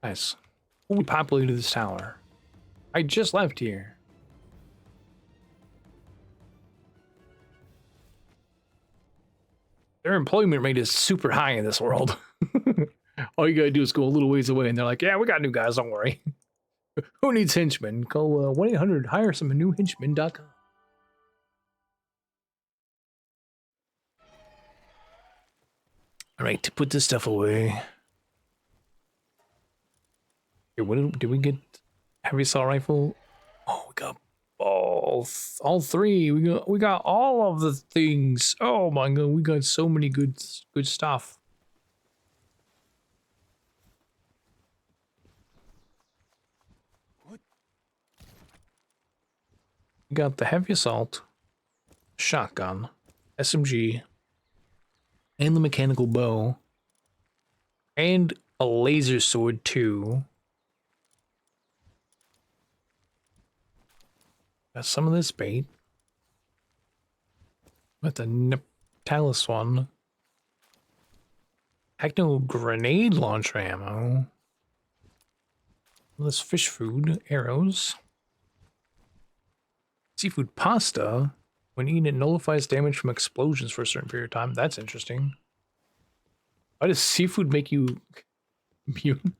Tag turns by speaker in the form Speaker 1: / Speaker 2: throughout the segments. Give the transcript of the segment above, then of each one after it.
Speaker 1: Nice. We populated this tower. I just left here. Their employment rate is super high in this world. All you gotta do is go a little ways away and they're like, yeah, we got new guys, don't worry. Who needs henchmen? Call 1-800 hiresomenew-henchmen.com. Alright, to put this stuff away. Here, what did we get? Heavy assault rifle? Oh, we got all three. We got all of the things. Oh my god, we got so many good stuff. We got the heavy assault, shotgun, SMG, and the mechanical bow, and a laser sword too. Got some of this bait. With the Niptalis one. Techno grenade launcher ammo. This fish food, arrows. Seafood pasta. When eaten, it nullifies damage from explosions for a certain period of time. That's interesting. Why does seafood make you immune?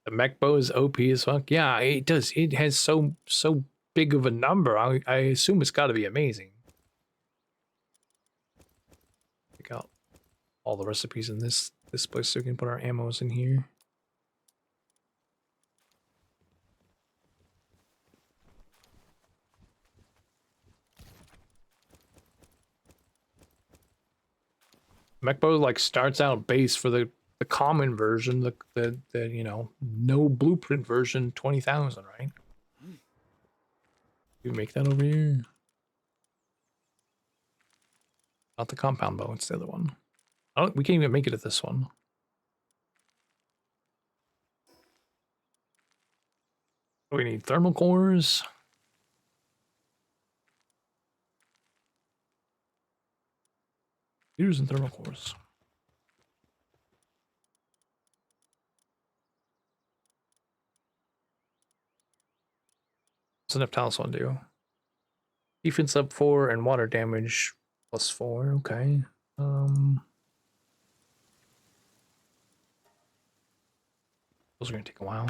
Speaker 1: The mech bow is OP as fuck. Yeah, it does. It has so big of a number. I assume it's got to be amazing. Pick out all the recipes in this place so we can put our ammos in here. Mech bow like starts out base for the common version, the you know, no blueprint version 20,000, right? You make that over here. Not the compound bow, it's the other one. We can't even make it at this one. We need thermal cores. Here's and thermal cores. What's an Niptalis one do? Defense up 4 and water damage plus 4. Okay. Those are gonna take a while.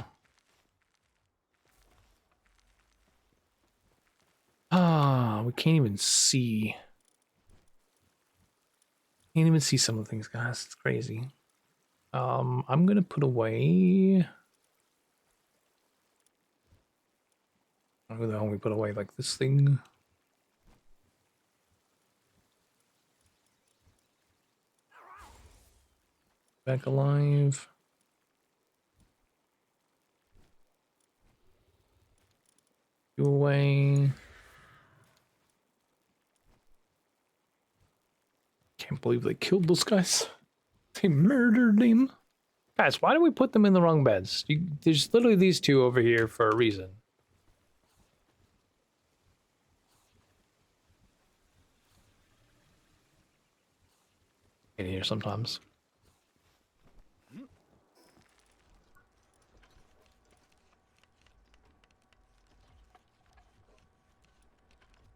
Speaker 1: Ah, we can't even see. Can't even see some of the things, guys. It's crazy. I'm gonna put away. Who the hell we put away like this thing? Back alive. You away. Can't believe they killed those guys. They murdered him. Guys, why do we put them in the wrong beds? There's literally these two over here for a reason. In here sometimes.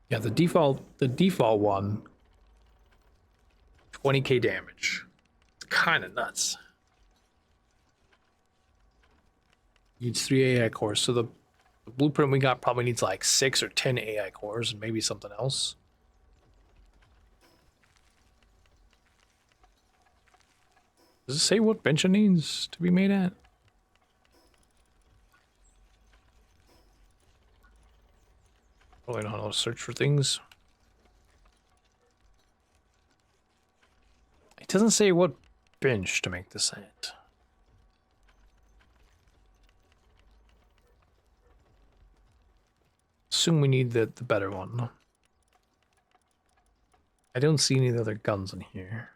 Speaker 1: Yeah, the default one, 20k damage. It's kind of nuts. Needs 3 AI cores, so the blueprint we got probably needs like 6 or 10 AI cores and maybe something else. Does it say what bench it needs to be made at? Probably know how to search for things. It doesn't say what bench to make this at. Assume we need the better one. I don't see any other guns in here.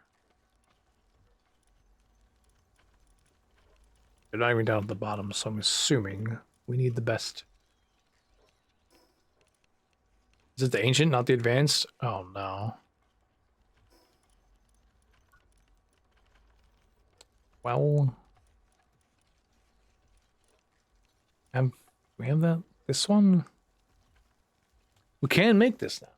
Speaker 1: They're not even down at the bottom, so I'm assuming we need the best. Is it the ancient, not the advanced? Oh no. Well, Have we have that? This one? We can make this now.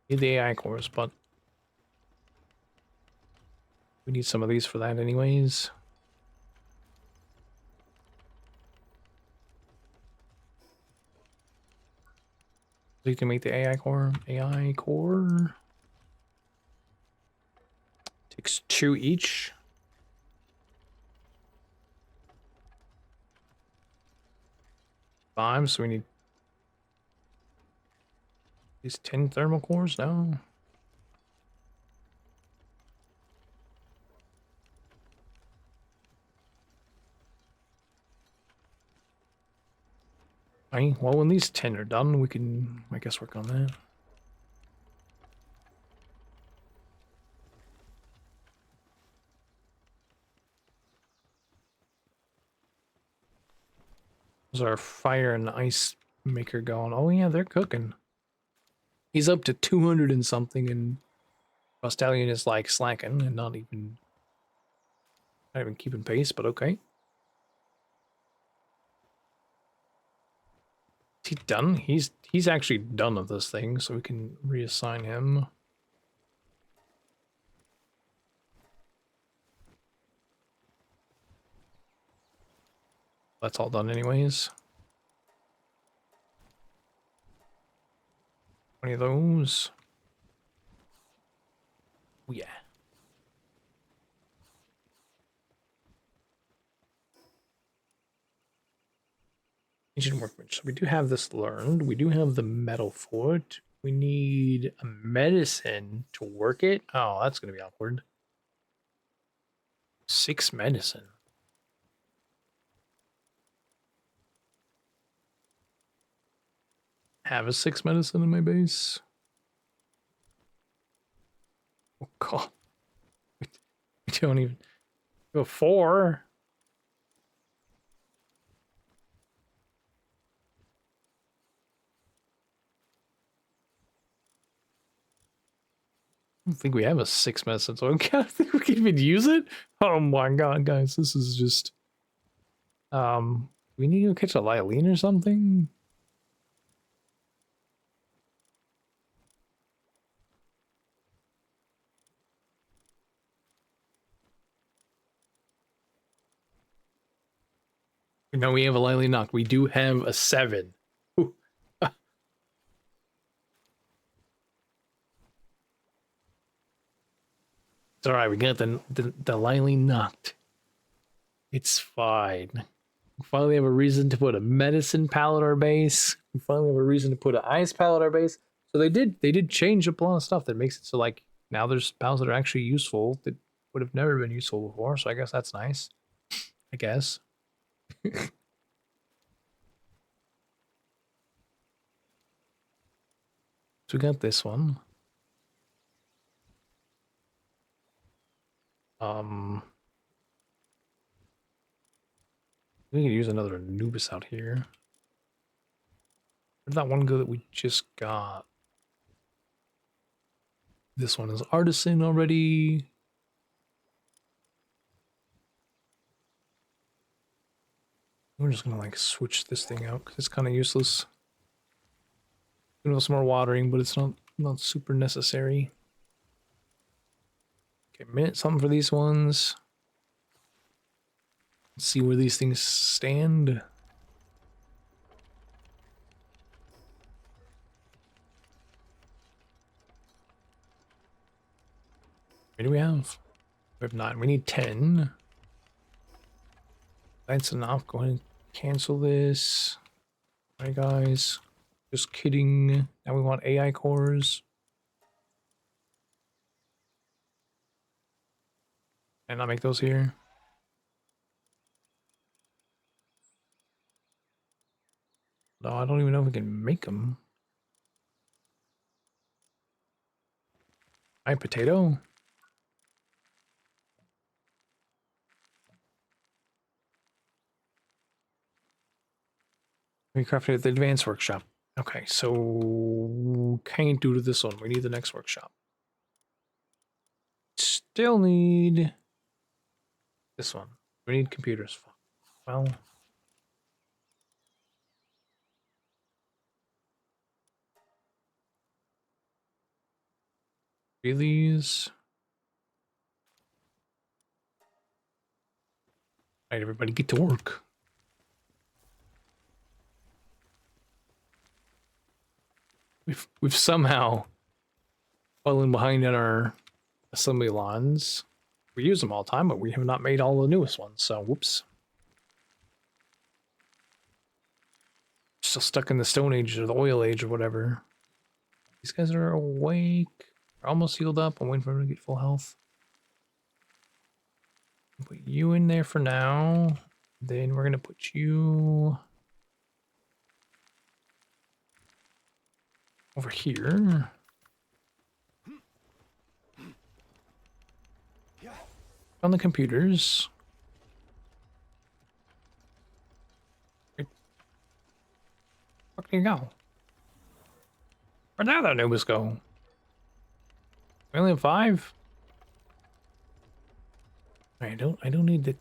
Speaker 1: Need the AI cores, but we need some of these for that anyways. So you can make the AI core. AI core takes 2 each. Five, so we need these 10 thermal cores now. Right, well, when these 10 are done, we can, I guess, work on that. How's our fire and ice maker going? Oh yeah, they're cooking. He's up to 200 and something, and Rostallion is like slacking and not even keeping pace, but okay. Is he done? He's actually done with this thing, so we can reassign him. That's all done anyways. 20 of those. Oh yeah. Ancient workbench. So we do have this learned. We do have the metal for it. We need a medicine to work it. Oh, that's gonna be awkward. 6 medicine. Have a 6 medicine in my base. Oh god. We don't even go 4. I don't think we have a 6 medicine, so I don't think we can even use it. Oh my god, guys, this is just we need to go catch a Lylene or something. No, we have a Lylene knocked. We do have a 7. Ooh. It's all right. We got the Lylene knocked. It's fine. We finally have a reason to put a medicine pal at our base. We finally have a reason to put an ice pal at our base. So they did change up a lot of stuff that makes it so like now there's pals that are actually useful that would have never been useful before. So I guess that's nice. I guess. So we got this one. We could use another Anubis out here. Where'd that one go that we just got? This one is Artisan already. We're just gonna like switch this thing out because it's kind of useless. We know some more watering, but it's not super necessary. Okay, mint something for these ones. Let's see where these things stand. What do we have? We have 9. We need 10. That's enough. Go ahead and cancel this. Alright, guys. Just kidding. Now we want AI cores. And I'll make those here. No, I don't even know if we can make them. Hi, potato. We crafted at the advanced workshop. Okay, so can't do to this one. We need the next workshop. still need this one. We need computers. Well, these. All right, everybody, get to work. We've somehow fallen behind on our assembly lines. We use them all the time, but we have not made all the newest ones. So, whoops. Still stuck in the Stone Age or the Oil Age or whatever. These guys are awake. They're almost healed up. I'm waiting for them to get full health. Put you in there for now. Then we're gonna put you over here. On the computers. Where did you go? Where'd that other Nubis go? We only have 5? I don't need the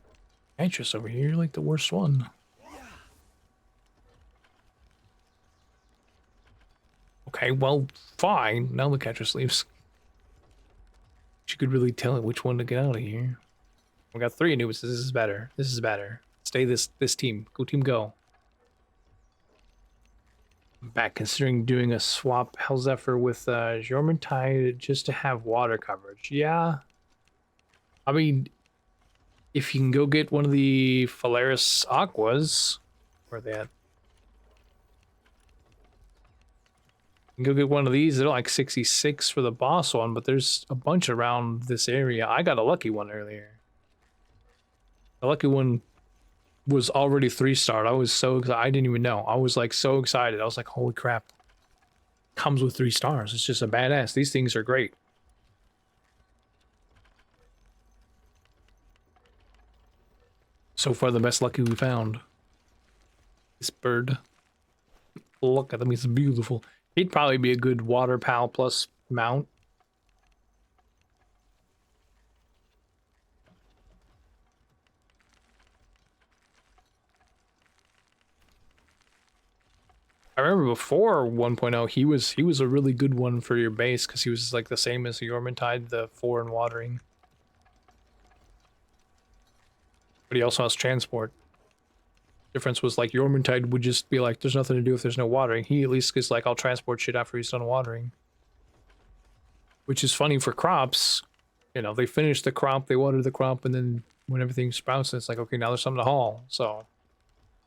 Speaker 1: actress over here. You're like the worst one. Okay, well, fine. Now the catcher leaves. She could really tell it which one to get out of here. We got 3 Anubis. This is better. This is better. Stay this team. Go team, go. I'm back considering doing a swap Hellzephyr with Jormuntide just to have water coverage. Yeah. I mean, if you can go get one of the Phalaris Aquas, where are they at? You can go get one of these. They're like 66 for the boss one, but there's a bunch around this area. I got a lucky one earlier. The lucky one was already 3-starred. I was so excited. I didn't even know. I was like so excited. I was like, holy crap. Comes with 3 stars. It's just a badass. These things are great. So far, the best lucky we found. This bird. Look at him. He's beautiful. He'd probably be a good water pal plus mount. I remember before 1.0, he was a really good one for your base because he was like the same as the Jormuntide, the 4 in watering. But he also has transport. Difference was like Jormuntide would just be like, there's nothing to do if there's no watering. He at least is like, I'll transport shit after he's done watering. Which is funny for crops. You know, they finish the crop, they water the crop, and then when everything sprouts, it's like, okay, now there's something to haul. So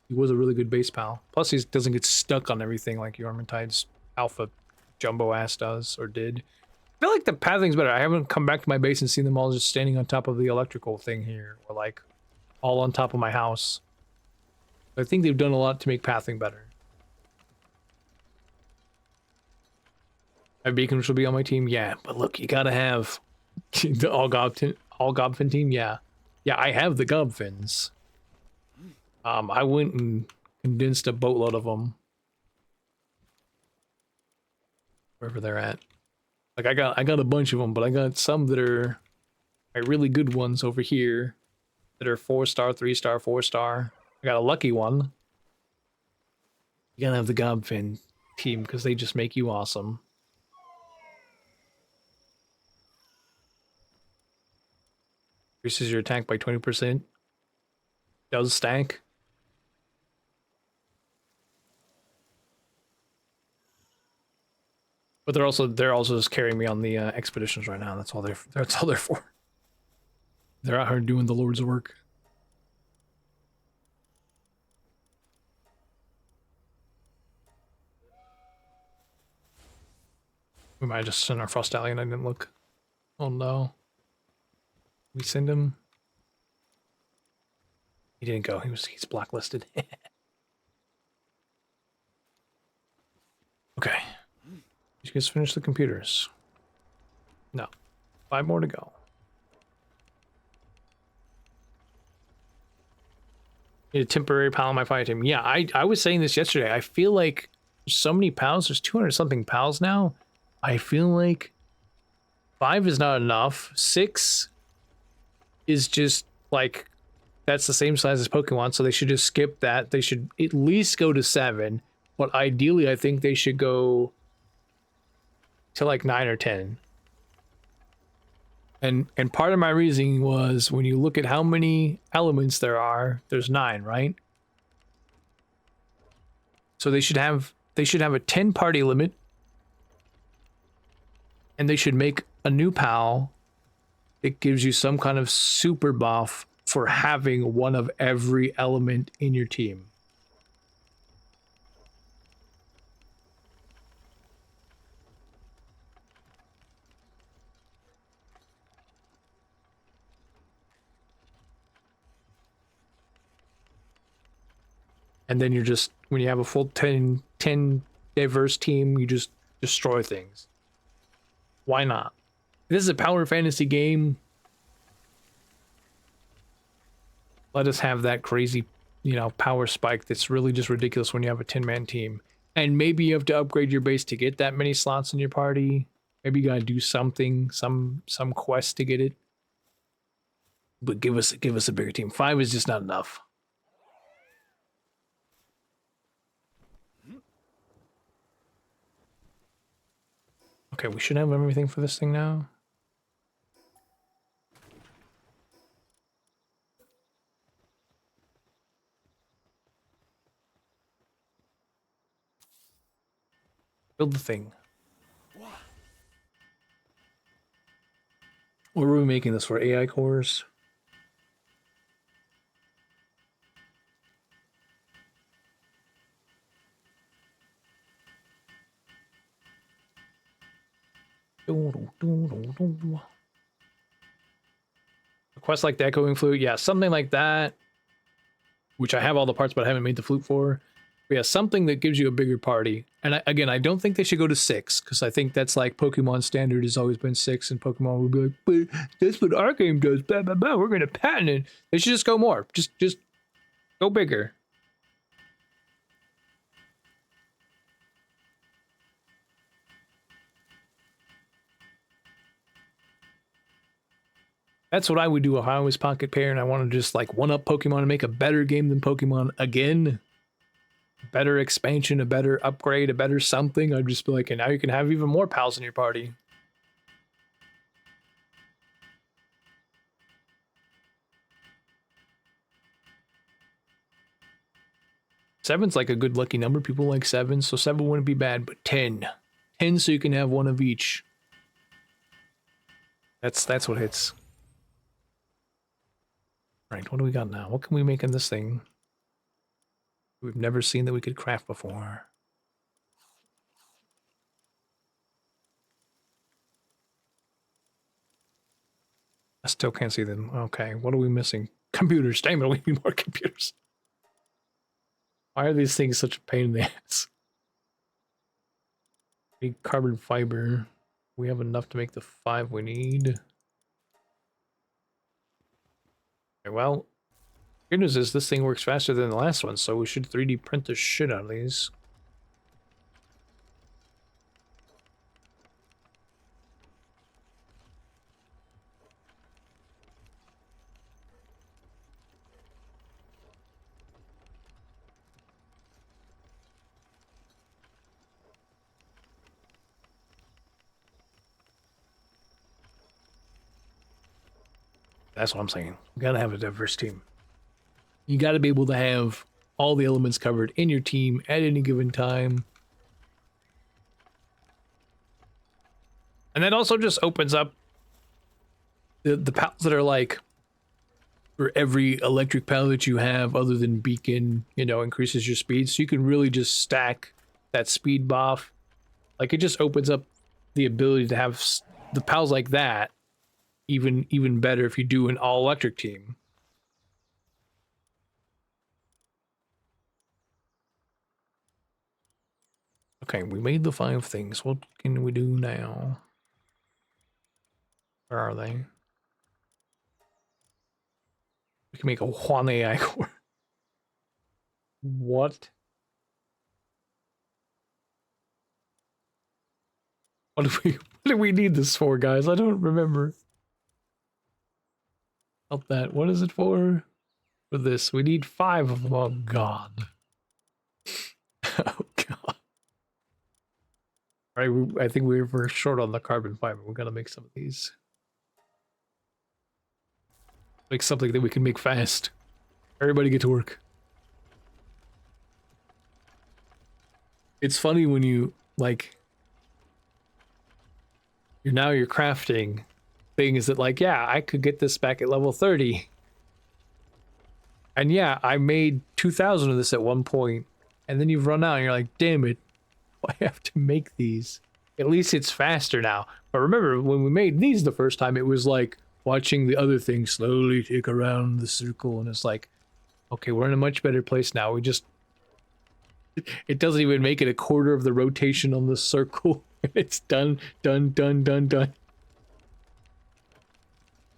Speaker 1: he was a really good base pal. Plus he doesn't get stuck on everything like Jormuntide's alpha jumbo ass does, or did. I feel like the pathing's better. I haven't come back to my base and seen them all just standing on top of the electrical thing here, or like all on top of my house. I think they've done a lot to make pathing better. My beacons will be on my team, yeah. But look, you gotta have the all Gobfin team, yeah. Yeah, I have the Gobfins. I went and condensed a boatload of them. Wherever they're at. Like I got a bunch of them, but I got some that are like really good ones over here that are 4-star, 3-star, 4-star. I got a lucky one. You gotta have the Gobfin team because they just make you awesome. Increases your attack by 20%. Does stack. But they're also just carrying me on the expeditions right now. That's all they're for. They're out here doing the Lord's work. We might have just send our Frost Stallion. I didn't look. Oh no. We send him. He didn't go. He's blacklisted. Okay. You guys finish the computers. No. 5 more to go. Need a temporary pal on my fight team. Yeah, I was saying this yesterday. I feel like there's so many pals. There's 200 something pals now. I feel like 5 is not enough. 6 is just like, that's the same size as Pokemon, so they should just skip that. They should at least go to 7, but ideally I think they should go to like 9 or 10. And part of my reasoning was, when you look at how many elements there are, there's 9, right? So they should have a 10 party limit, and they should make a new PAL that gives you some kind of super buff for having one of every element in your team. And then you're just, when you have a full 10 diverse team, you just destroy things. Why not? This is a power fantasy game. Let us have that crazy, you know, power spike that's really just ridiculous when you have a 10-man team. And maybe you have to upgrade your base to get that many slots in your party. Maybe you gotta do something, some quest to get it. But give us a bigger team. 5 is just not enough. Okay, we should have everything for this thing now. Build the thing. What are we making this for? AI cores? A quest like the Echoing Flute, yeah, something like that. Which I have all the parts, but I haven't made the flute for. But yeah, something that gives you a bigger party. And again, I don't think they should go to 6, because I think that's like Pokemon standard has always been 6, and Pokemon would be like, but that's what our game does, blah, blah, blah, we're going to patent it. They should just go more. Just go bigger. That's what I would do if I was Pocket Pair and I want to just like one-up Pokemon and make a better game than Pokemon again. Better expansion, a better upgrade, a better something. I'd just be like, and now you can have even more pals in your party. Seven's like a good lucky number. People like 7, so 7 wouldn't be bad, but 10. 10 so you can have one of each. That's what hits. Right, what do we got now? What can we make in this thing we've never seen that we could craft before? I still can't see them. Okay, what are we missing? Computers. Damn it, we need more computers. Why are these things such a pain in the ass? Need carbon fiber. We have enough to make the 5 we need. Okay, well, good news is this thing works faster than the last one, so we should 3D print the shit out of these. That's what I'm saying. You gotta have a diverse team. You gotta be able to have all the elements covered in your team at any given time. And that also just opens up the pals that are like, for every electric pal that you have other than beacon, you know, increases your speed. So you can really just stack that speed buff. Like, it just opens up the ability to have the pals like that even better if you do an all electric team. Okay, we made the 5 things. What can we do now? Where are they? We can make a Juan AI core. What? What do we What do we need this for, guys? I don't remember. Help that. What is it for? For this. We need 5 of them. Oh, God. Oh, God. All right, I think we're short on the carbon fiber. We're going to make some of these. Make something that we can make fast. Everybody get to work. It's funny when you, like... You're crafting things that, like, yeah, I could get this back at level 30. And yeah, I made 2,000 of this at one point, and then you've run out and you're like, damn it, I have to make these. At least it's faster now. But remember, when we made these the first time, it was like watching the other thing slowly take around the circle, and it's like, okay, we're in a much better place now. We just... It doesn't even make it a quarter of the rotation on the circle. It's done, done, done, done, done.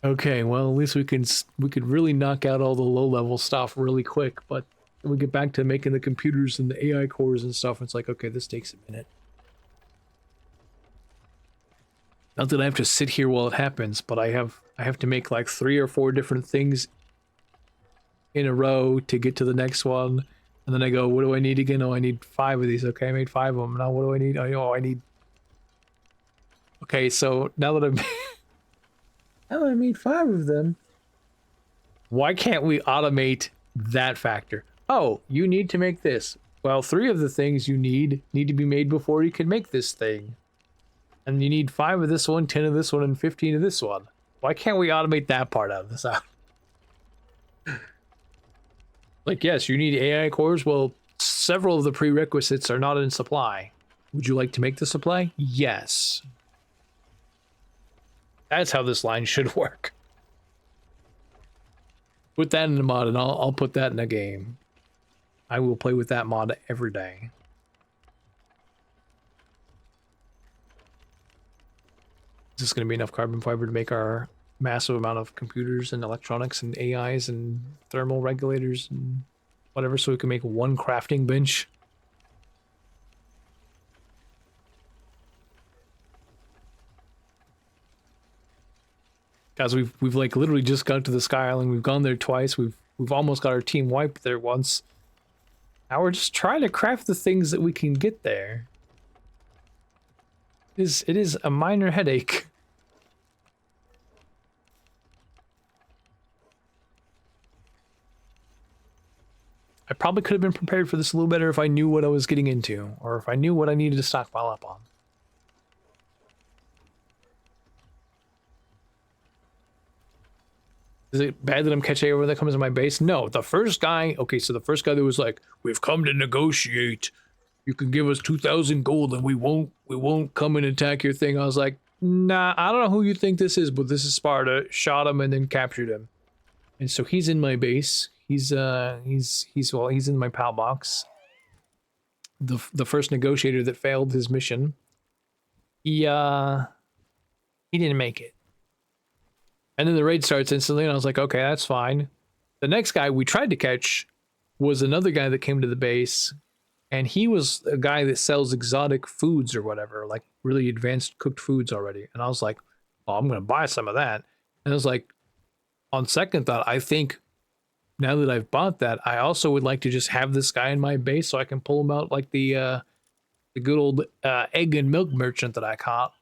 Speaker 1: Okay, well, at least we could really knock out all the low-level stuff really quick, but then we get back to making the computers and the AI cores and stuff, and it's like, okay, this takes a minute. Not that I have to sit here while it happens, but I have to make like 3 or 4 different things in a row to get to the next one. And then I go, what do I need again? Oh, I need 5 of these. Okay, I made 5 of them. Now what do I need? Oh, I need... Okay, so now that now that I made 5 of them, why can't we automate that factor? Oh, you need to make this. Well, 3 of the things you need to be made before you can make this thing. And you need 5 of this one, 10 of this one, and 15 of this one. Why can't we automate that part out of this out? Like, yes, you need AI cores. Well, several of the prerequisites are not in supply. Would you like to make the supply? Yes. That's how this line should work. Put that in the mod, and I'll put that in a game. I will play with that mod every day. Is this going to be enough carbon fiber to make our massive amount of computers and electronics and AIs and thermal regulators and whatever, so we can make 1 crafting bench? Guys, we've like literally just got to the Sky Island. We've gone there twice. We've almost got our team wiped there once. Now we're just trying to craft the things that we can get there. It is a minor headache. I probably could have been prepared for this a little better if I knew what I was getting into, or if I knew what I needed to stockpile up on. Is it bad that I'm catching everyone that comes to my base? No, the first guy... Okay, so the first guy that was like, we've come to negotiate. You can give us 2,000 gold and we won't come and attack your thing. I was like, nah, I don't know who you think this is, but this is Sparta. Shot him and then captured him. And so he's in my base. He's in my PAL box. The first negotiator that failed his mission. He didn't make it. And then the raid starts instantly, and I was like, okay, that's fine. The next guy we tried to catch was another guy that came to the base, and he was a guy that sells exotic foods or whatever, like really advanced cooked foods already. And I was like, oh, I'm going to buy some of that. And I was like, on second thought, I think now that I've bought that, I also would like to just have this guy in my base so I can pull him out like the good old egg and milk merchant that I caught.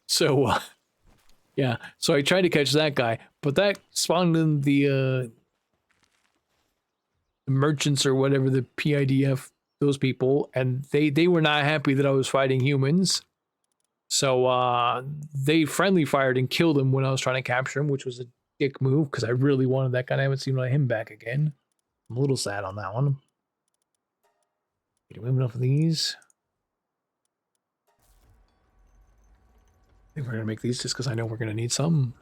Speaker 1: So, yeah, so I tried to catch that guy, but that spawned in the merchants or whatever, the PIDF, those people, and they were not happy that I was fighting humans. So they friendly fired and killed him when I was trying to capture him, which was a dick move because I really wanted that guy. I haven't seen him back again. I'm a little sad on that one. Do we have enough of these? I think we're gonna make these just because I know we're gonna need some.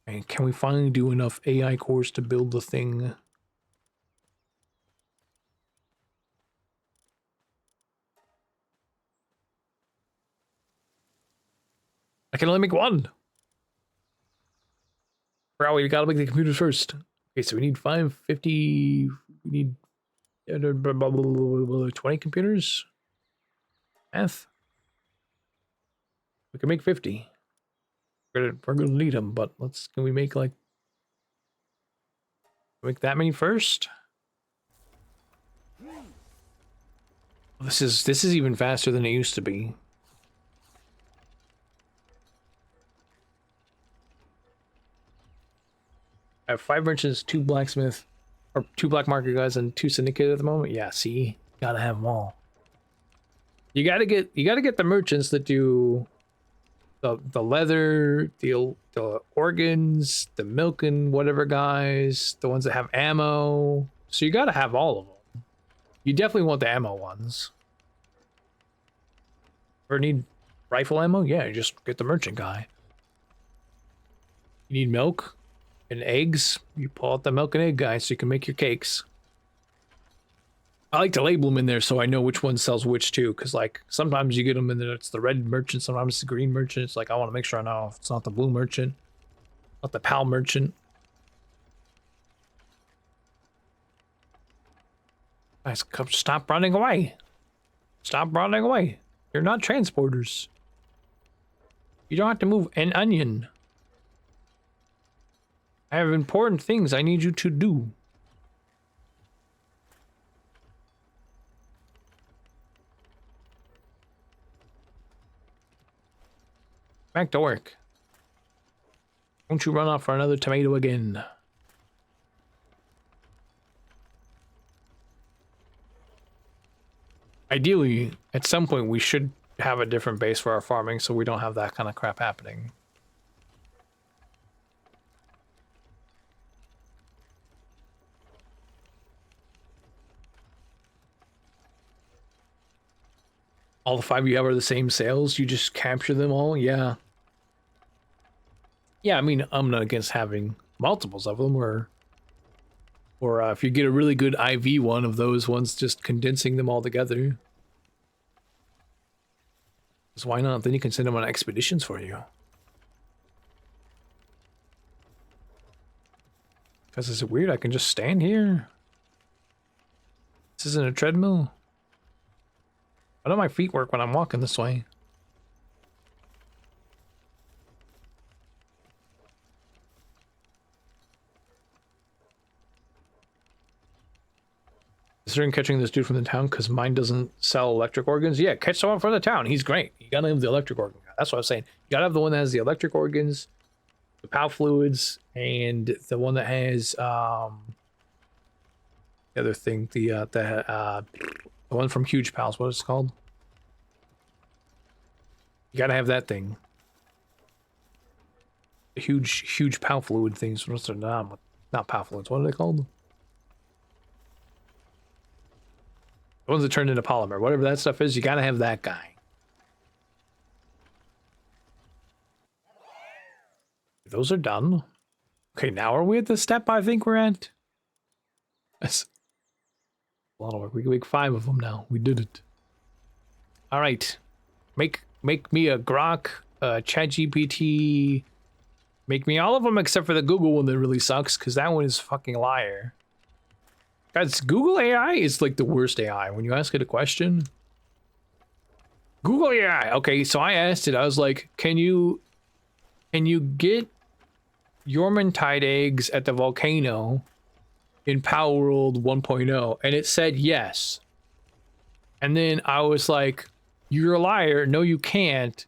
Speaker 1: And can we finally do enough AI cores to build the thing? I can only make 1. Bro, we gotta make the computers first. Okay, so we need 550. We need 20 computers. Math. We can make 50. We're gonna need them, but can we make like that many first? This is even faster than it used to be. I have 5 merchants, 2 blacksmith, or 2 black market guys, and 2 syndicate at the moment. Yeah, see, gotta have them all. You gotta get the merchants that do the leather, the organs, the milk and whatever guys, the ones that have ammo. So you gotta have all of them. You definitely want the ammo ones. Or need rifle ammo? Yeah, you just get the merchant guy. You need milk and eggs. You pull out the milk and egg guy so you can make your cakes. I like to label them in there so I know which one sells which too, because like sometimes you get them and then it's the red merchant, sometimes it's the green merchant. It's like I want to make sure I know if it's not the blue merchant, not the PAL merchant. Guys, stop running away. Stop running away. You're not transporters. You don't have to move an onion. I have important things I need you to do. Back to work. Don't you run off for another tomato again. Ideally, at some point, we should have a different base for our farming so we don't have that kind of crap happening. All the 5 you have are the same sales? You just capture them all? Yeah. Yeah, I mean, I'm not against having multiples of them, or if you get a really good IV one of those ones, just condensing them all together. Because why not? Then you can send them on expeditions for you. Because is it weird? I can just stand here? This isn't a treadmill? How do my feet work when I'm walking this way? Considering catching this dude from the town because mine doesn't sell electric organs. Yeah, catch someone from the town. He's great. You gotta have the electric organ guy. That's what I was saying. You gotta have the one that has the electric organs, the PAL fluids, and the one that has the other thing, the one from Huge Pals. What is it called? You gotta have that thing. The huge PAL fluid things. What's their name? Not PAL fluids. What are they called? The ones that turn into polymer, whatever that stuff is, you gotta have that guy. Those are done. Okay, now are we at the step I think we're at? That's a lot of work. We can make 5 of them now. We did it. All right, make me a Grok, ChatGPT. Make me all of them except for the Google one that really sucks because that one is fucking liar. Guys, Google AI is like the worst AI. When you ask it a question, Google AI. Okay, so I asked it. I was like, "Can you get Yormantide eggs at the volcano in Palworld 1.0?" And it said yes. And then I was like, "You're a liar. No, you can't."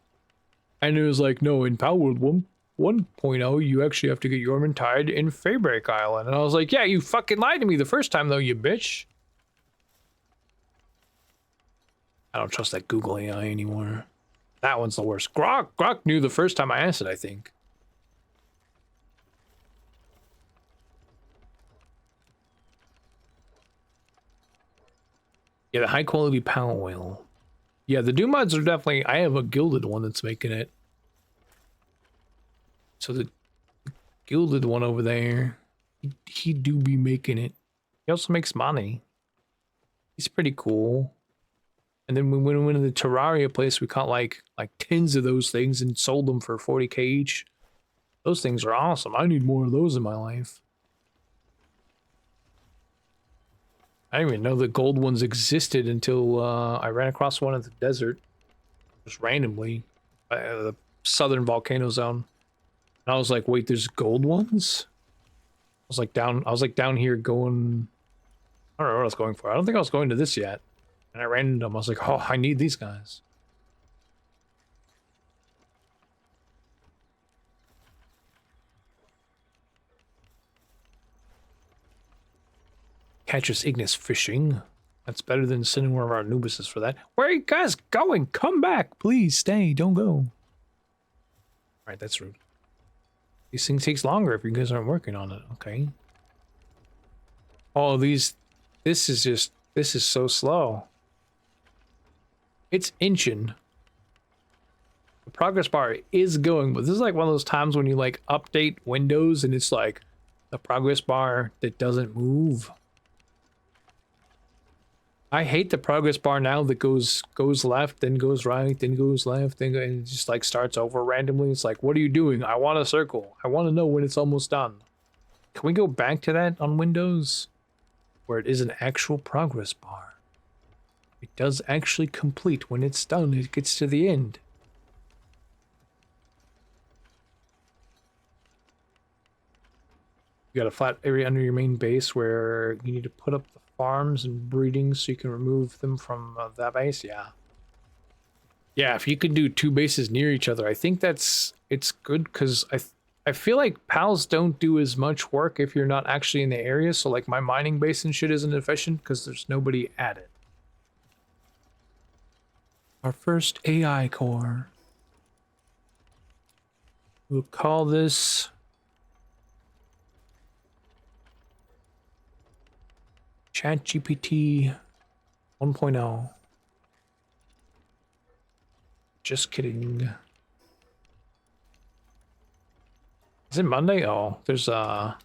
Speaker 1: And it was like, "No, in Palworld 1.0, you actually have to get Yormantide in Faybreak Island." And I was like, "Yeah, you fucking lied to me the first time, though, you bitch." I don't trust that Google AI anymore. That one's the worst. Grok knew the first time I asked it, I think. Yeah, the high quality PAL oil. Yeah, the Doom mods are definitely... I have a gilded one that's making it. So the gilded one over there, he do be making it. He also makes money. He's pretty cool. And then when we went to the Terraria place, we caught like tens of those things and sold them for 40k each. Those things are awesome. I need more of those in my life. I didn't even know the gold ones existed until I ran across one in the desert, just randomly, the southern volcano zone. And I was like, wait, there's gold ones? I was like down here going, I don't know what I was going for. I don't think I was going to this yet. And I ran into them. I was like, oh, I need these guys. Catches Ignis fishing. That's better than sending one of our Anubises for that. Where are you guys going? Come back. Please stay. Don't go. Alright, that's rude. These things takes longer if you guys aren't working on it. Okay. Oh, this is so slow. It's inching. The progress bar is going, but this is like one of those times when you like update Windows and it's like the progress bar that doesn't move. I hate the progress bar now that goes left, then goes right, then goes left, then and it just like starts over randomly. It's like, what are you doing? I want a circle. I want to know when it's almost done. Can we go back to that on Windows? Where it is an actual progress bar. It does actually complete when it's done. It gets to the end. You got a flat area under your main base where you need to put up the farms and breeding so you can remove them from that base. Yeah, if you can do 2 bases near each other, I think it's good, because I feel like pals don't do as much work if you're not actually in the area. So like my mining base and shit isn't efficient because there's nobody at it. Our first AI core. We'll call this ChatGPT 1.0. Just kidding. Is it Monday? Oh, there's garbage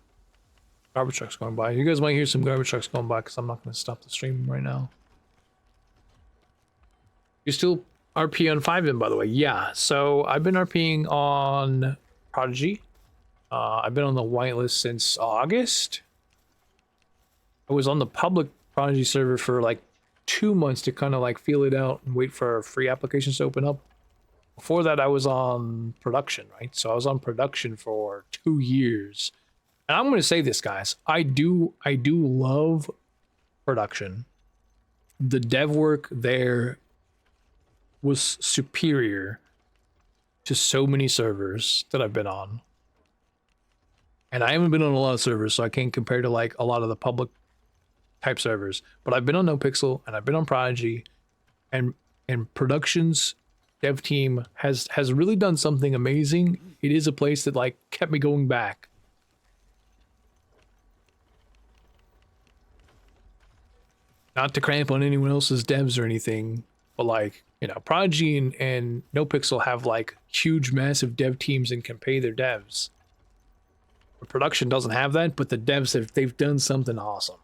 Speaker 1: trucks going by. You guys might hear some garbage trucks going by because I'm not going to stop the stream right now. You're still RP on 5M, by the way. Yeah, so I've been RPing on Prodigy. I've been on the whitelist since August. I was on the public Prodigy server for like 2 months to kind of like feel it out and wait for free applications to open up. Before that, I was on production, right? So I was on production for 2 years. And I'm going to say this, guys. I do love production. The dev work there was superior to so many servers that I've been on. And I haven't been on a lot of servers, so I can't compare to like a lot of the public type servers. But I've been on NoPixel and I've been on Prodigy, and production's dev team has really done something amazing. It is a place that like kept me going back. Not to cramp on anyone else's devs or anything, but like, you know, Prodigy and NoPixel have like huge, massive dev teams and can pay their devs. But production doesn't have that, but the devs they've done something awesome.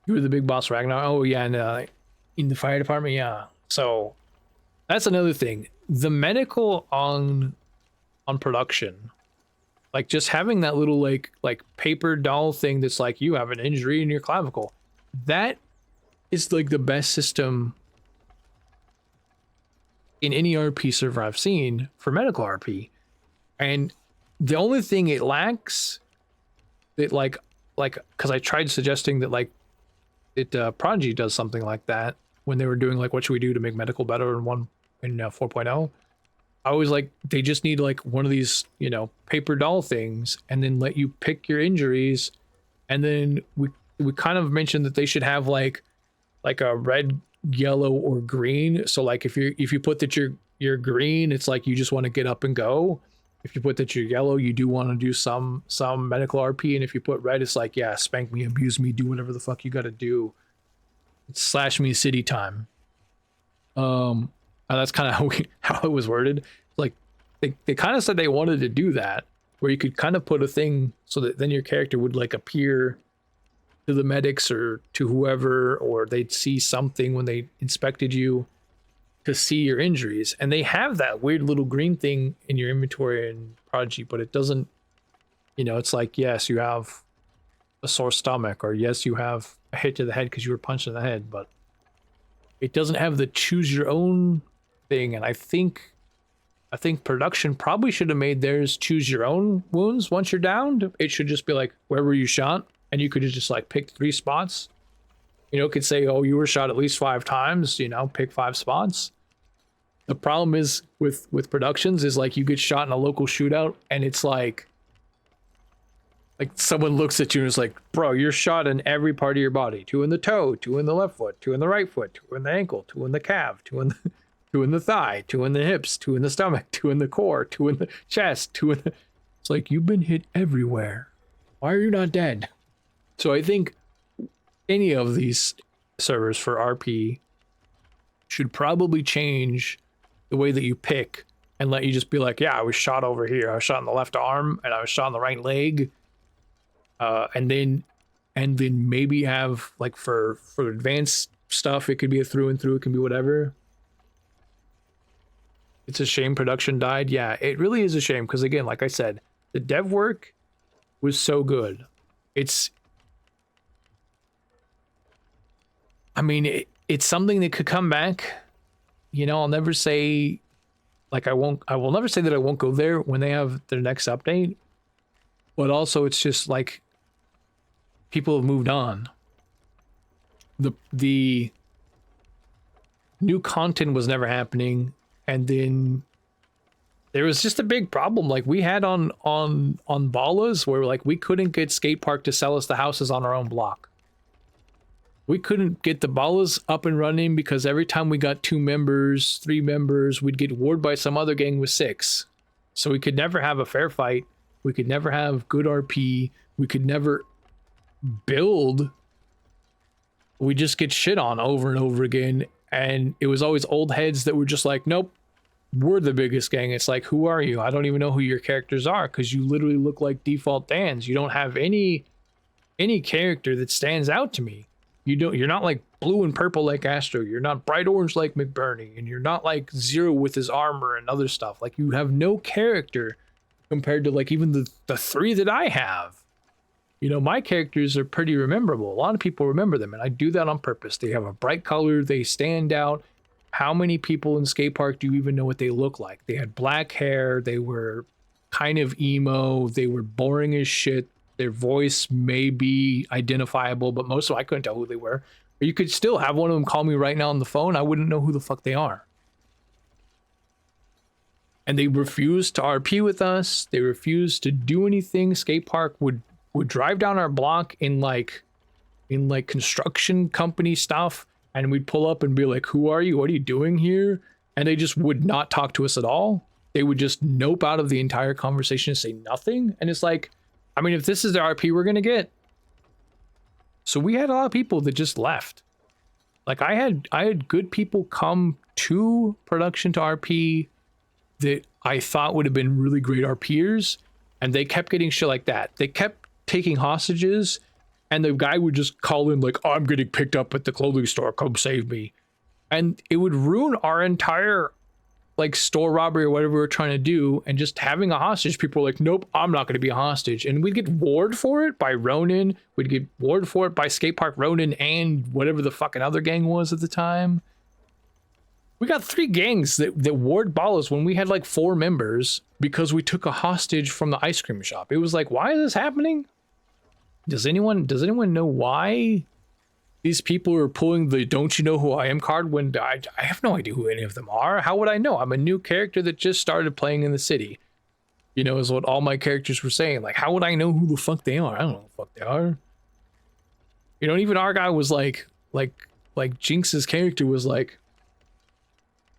Speaker 1: You were the big boss, Ragnar. Oh yeah, and in the fire department, yeah. So that's another thing. The medical on production, like just having that little like paper doll thing that's like, you have an injury in your clavicle. That is like the best system in any RP server I've seen for medical RP. And the only thing it lacks, that like because I tried suggesting that like Prodigy does something like that when they were doing like what should we do to make medical better in 4.0. I was like, they just need like one of these, you know, paper doll things, and then let you pick your injuries. And then we kind of mentioned that they should have like a red, yellow, or green. So like if you put that you're green, it's like you just want to get up and go. If you put that you're yellow, you do want to do some medical RP, and if you put red, it's like, yeah, spank me, abuse me, do whatever the fuck you got to do. It's slash me city time. And that's kind of how it was worded. Like they kind of said they wanted to do that, where you could kind of put a thing so that then your character would like appear to the medics or to whoever, or they'd see something when they inspected you to see your injuries. And they have that weird little green thing in your inventory in Prodigy, but it doesn't You know, it's like, yes, you have a sore stomach, or yes, you have a hit to the head because you were punched in the head, but it doesn't have the choose your own thing. And I think production probably should have made theirs choose your own wounds once you're downed. It should just be like, where were you shot? And you could have just like picked 3 spots. You know, it could say, oh, you were shot at least 5 times, you know, pick 5 spots. The problem is with productions is like you get shot in a local shootout and it's like someone looks at you and is like, bro, you're shot in every part of your body. 2 in the toe, 2 in the left foot, 2 in the right foot, 2 in the ankle, 2 in the calf, 2 in the 2 in the thigh, 2 in the hips, 2 in the stomach, 2 in the core, 2 in the chest, 2 in the... It's like, you've been hit everywhere. Why are you not dead? So I think any of these servers for RP should probably change the way that you pick and let you just be like, yeah, I was shot over here. I was shot in the left arm and I was shot in the right leg. And then maybe have like for advanced stuff, it could be a through and through. It can be whatever. It's a shame production died. Yeah, it really is a shame because, again, like I said, the dev work was so good. I mean, it's something that could come back. You know, I'll never say, like, I will never say that I won't go there when they have their next update. But also, it's just like people have moved on. The new content was never happening. And then there was just a big problem like we had on Ballas where like we couldn't get skate park to sell us the houses on our own block. We couldn't get the Ballas up and running because every time we got 2 members, 3 members, we'd get warred by some other gang with 6. So we could never have a fair fight. We could never have good RP. We could never build. We just get shit on over and over again. And it was always old heads that were just like, nope, we're the biggest gang. It's like, who are you? I don't even know who your characters are because you literally look like default Dans. You don't have any character that stands out to me. You're not like blue and purple like Astro. You're not bright orange like McBurney. And you're not like Zero with his armor and other stuff. Like you have no character compared to like even the 3 that I have. You know, my characters are pretty rememberable. A lot of people remember them, and I do that on purpose. They have a bright color. They stand out. How many people in skate park do you even know what they look like? They had black hair. They were kind of emo. They were boring as shit. Their voice may be identifiable, but most of them, I couldn't tell who they were. Or you could still have one of them call me right now on the phone. I wouldn't know who the fuck they are. And they refused to RP with us. They refused to do anything. Skate park would drive down our block in like construction company stuff, and we'd pull up and be like, who are you? What are you doing here? And they just would not talk to us at all. They would just nope out of the entire conversation and say nothing. And it's like, I mean, if this is the RP we're gonna get. So we had a lot of people that just left. Like I had good people come to production to RP that I thought would have been really great RPers, and they kept getting shit like that. They kept taking hostages, and the guy would just call in like, oh, I'm getting picked up at the clothing store, come save me. And it would ruin our entire like store robbery or whatever we were trying to do. And just having a hostage, people were like, nope, I'm not going to be a hostage. And we'd get warred for it by Ronin. We'd get warred for it by skate park Ronin and whatever the fucking other gang was at the time. We got 3 gangs that warred Ballas when we had like 4 members because we took a hostage from the ice cream shop. It was like, why is this happening? Does anyone know why these people are pulling the don't you know who I am card when I have no idea who any of them are? How would I know? I'm a new character that just started playing in the city. You know, is what all my characters were saying. Like, how would I know who the fuck they are? I don't know who the fuck they are. You know, even our guy was like Jinx's character was like,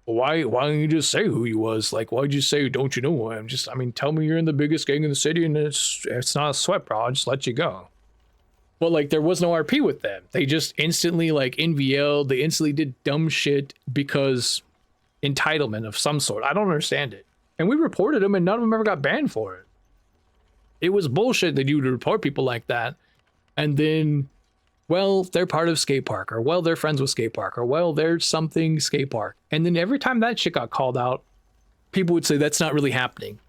Speaker 1: why don't you just say who he was? Like, why'd you say, don't you know who I am? Just, I mean, tell me you're in the biggest gang in the city and it's not a sweat, bro. I'll just let you go. But like, there was no RP with them. They just instantly like NVL'd. They instantly did dumb shit because entitlement of some sort. I don't understand it. And we reported them and none of them ever got banned for it. It was bullshit that you would report people like that. And then, well, they're part of skate park, or well, they're friends with skate park, or well, they're something skate park. And then every time that shit got called out, people would say that's not really happening.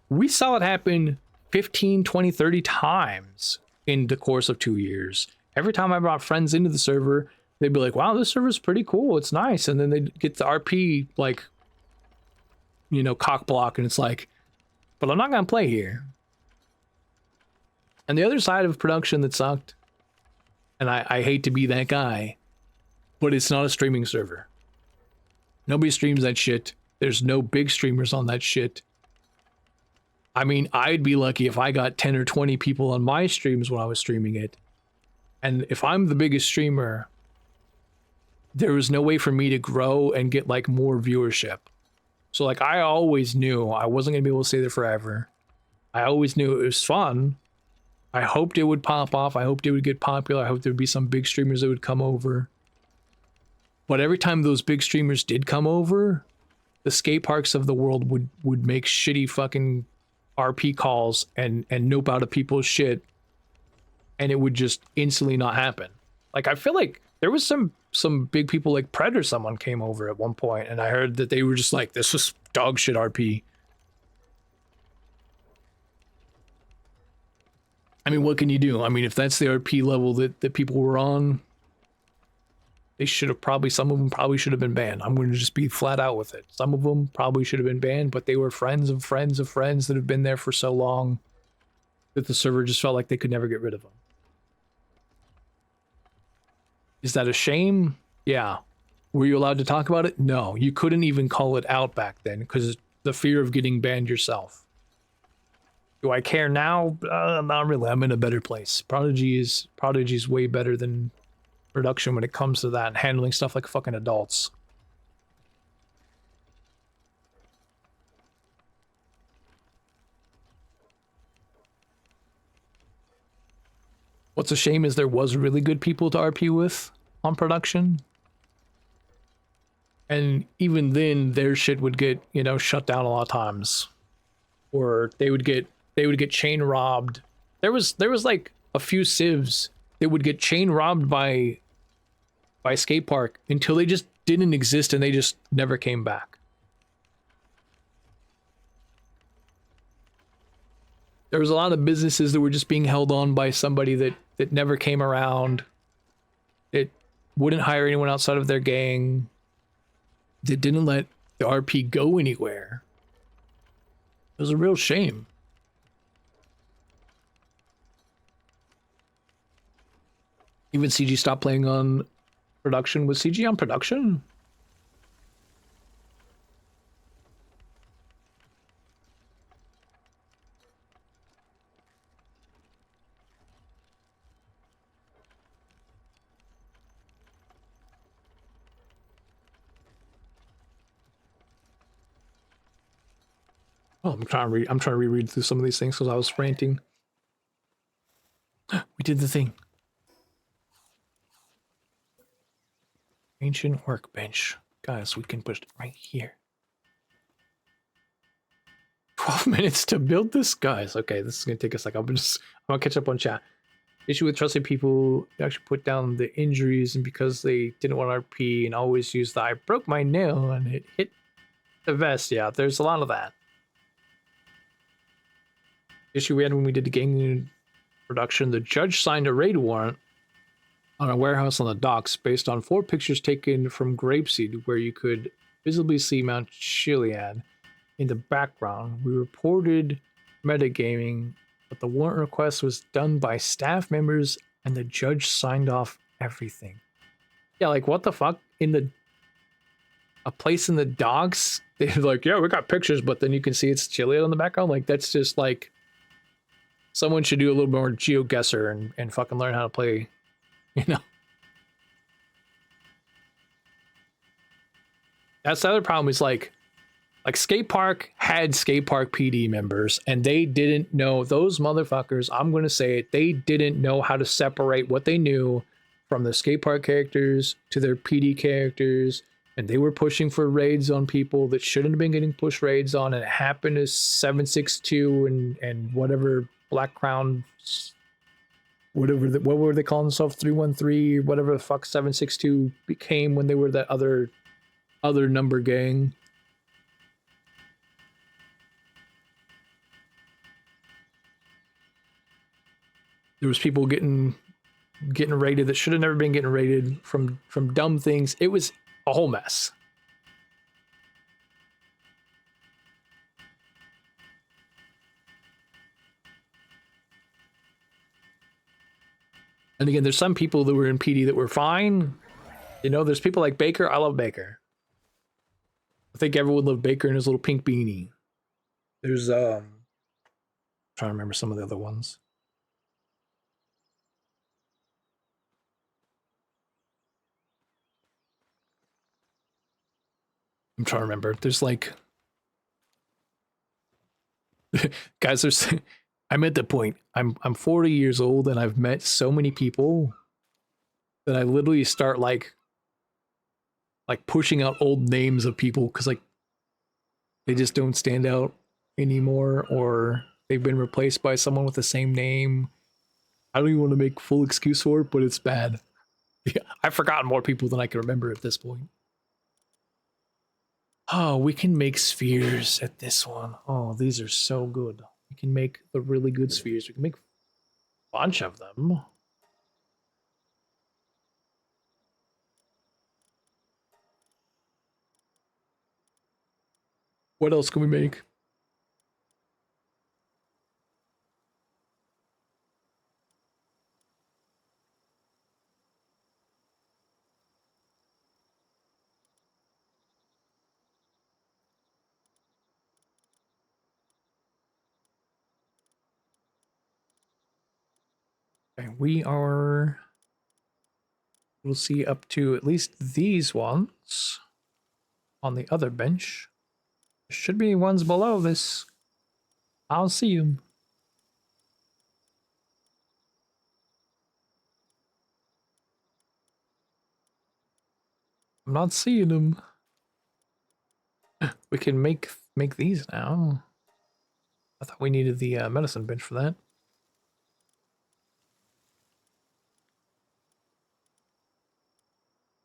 Speaker 1: We saw it happen 15, 20, 30 times in the course of 2 years. Every time I brought friends into the server, they'd be like, wow, this server's pretty cool. It's nice. And then they'd get the RP, like, you know, cock block. And it's like, but I'm not going to play here. And the other side of production that sucked, and I hate to be that guy, but it's not a streaming server. Nobody streams that shit. There's no big streamers on that shit. I mean, I'd be lucky if I got 10 or 20 people on my streams when I was streaming it. And if I'm the biggest streamer, there was no way for me to grow and get like more viewership. So like I always knew I wasn't gonna be able to stay there forever. I always knew it was fun. I hoped it would pop off. I hoped it would get popular. I hoped there would be some big streamers that would come over. But every time those big streamers did come over, the skate parks of the world would make shitty fucking RP calls and nope out of people's shit, and it would just instantly not happen. Like I feel like there was some big people like Pred or someone came over at one point, and I heard that they were just like, this was dog shit RP. I mean, what can you do? I mean, if that's the RP level that people were on, they should have probably, some of them probably should have been banned. I'm going to just be flat out with it. Some of them probably should have been banned, but they were friends of friends of friends that have been there for so long that the server just felt like they could never get rid of them. Is that a shame? Yeah. Were you allowed to talk about it? No. You couldn't even call it out back then because the fear of getting banned yourself. Do I care now? Not really. I'm in a better place. Prodigy's way better than production when it comes to that and handling stuff like fucking adults. What's a shame is there was really good people to RP with on production. And even then their shit would get, you know, shut down a lot of times. Or they would get chain robbed. There was like a few civs that would get chain robbed by skate park until they just didn't exist and they just never came back. There was a lot of businesses that were just being held on by somebody that never came around. It wouldn't hire anyone outside of their gang. That didn't let the RP go anywhere. It was a real shame. Even CG stopped playing on production. Was CG on production? Oh, I'm trying to reread through some of these things because I was ranting. We did the thing. Ancient workbench. Guys, we can put it right here. 12 minutes to build this? Guys, okay, this is gonna take a second. I'm gonna catch up on chat. Issue with trusting people who actually put down the injuries and because they didn't want RP and always use the I broke my nail and it hit the vest. Yeah, there's a lot of that. Issue we had when we did the gang production, the judge signed a raid warrant on a warehouse on the docks based on 4 pictures taken from Grapeseed where you could visibly see Mount Chiliad in the background. We reported metagaming, but the warrant request was done by staff members and the judge signed off everything. Yeah, like what the fuck? A place in the docks? They're like, yeah, we got pictures, but then you can see it's Chiliad on the background. Like that's just like someone should do a little more GeoGuessr and fucking learn how to play, you know. That's the other problem is like skate park had skate park PD members and they didn't know, those motherfuckers, I'm going to say it, they didn't know how to separate what they knew from the skate park characters to their PD characters. And they were pushing for raids on people that shouldn't have been getting pushed raids on. And it happened as 762 and whatever Black Crown, whatever, what were they calling themselves? 313, whatever the fuck 762 became when they were that other number gang. There was people getting raided that should have never been getting raided from dumb things. It was a whole mess. And again, there's some people that were in PD that were fine. You know, there's people like Baker. I love Baker. I think everyone loved Baker and his little pink beanie. There's I'm trying to remember some of the other ones. I'm trying to remember. There's like guys, there's I'm at the point. I'm 40 years old and I've met so many people that I literally start like pushing out old names of people because like they just don't stand out anymore, or they've been replaced by someone with the same name. I don't even want to make full excuse for it, but it's bad. Yeah, I've forgotten more people than I can remember at this point. Oh, we can make spheres at this one. Oh, these are so good. We can make the really good spheres. We can make a bunch of them. What else can we make? Okay, we'll see up to at least these ones on the other bench. There should be ones below this. I'll see them. I'm not seeing them. We can make these now. I thought we needed the medicine bench for that.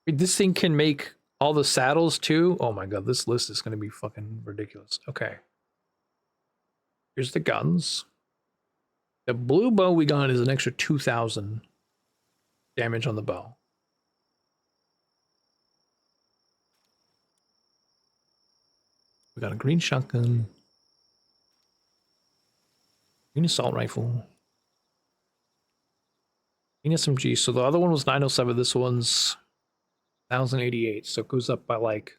Speaker 1: Wait, this thing can make all the saddles too? Oh my god, this list is going to be fucking ridiculous. Okay. Here's the guns. The blue bow we got is an extra 2,000 damage on the bow. We got a green shotgun. Green assault rifle. Green SMG. So the other one was 907. This one's 1,088. So it goes up by like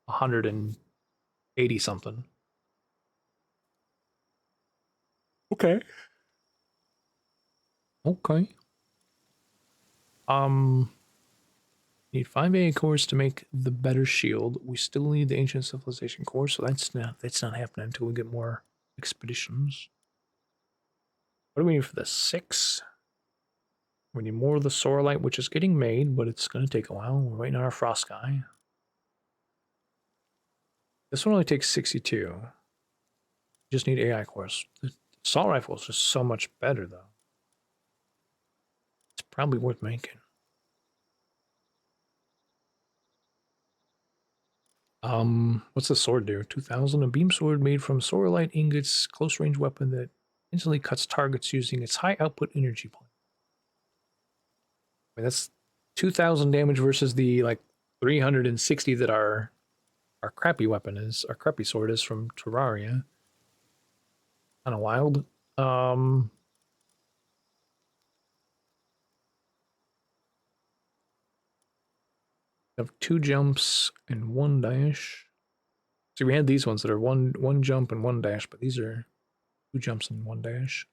Speaker 1: 180 something. Okay. Okay. Need 5 AA cores to make the better shield. We still need the ancient civilization core, so that's not happening until we get more expeditions. What do we need for this? 6. We need more of the Sorlight, which is getting made, but it's going to take a while. We're waiting on our Frost guy. This one only takes 62. We just need AI cores. The assault rifle is just so much better, though. It's probably worth making. What's the sword do? 2,000. A beam sword made from Sorlight ingots, close range weapon that instantly cuts targets using its high output energy point. I mean, that's 2,000 damage versus the like 360 that our crappy weapon is, our crappy sword is from Terraria. Kind of wild. Have 2 jumps and 1 dash. So we had these ones that are one jump and 1 dash, but these are 2 jumps and 1 dash.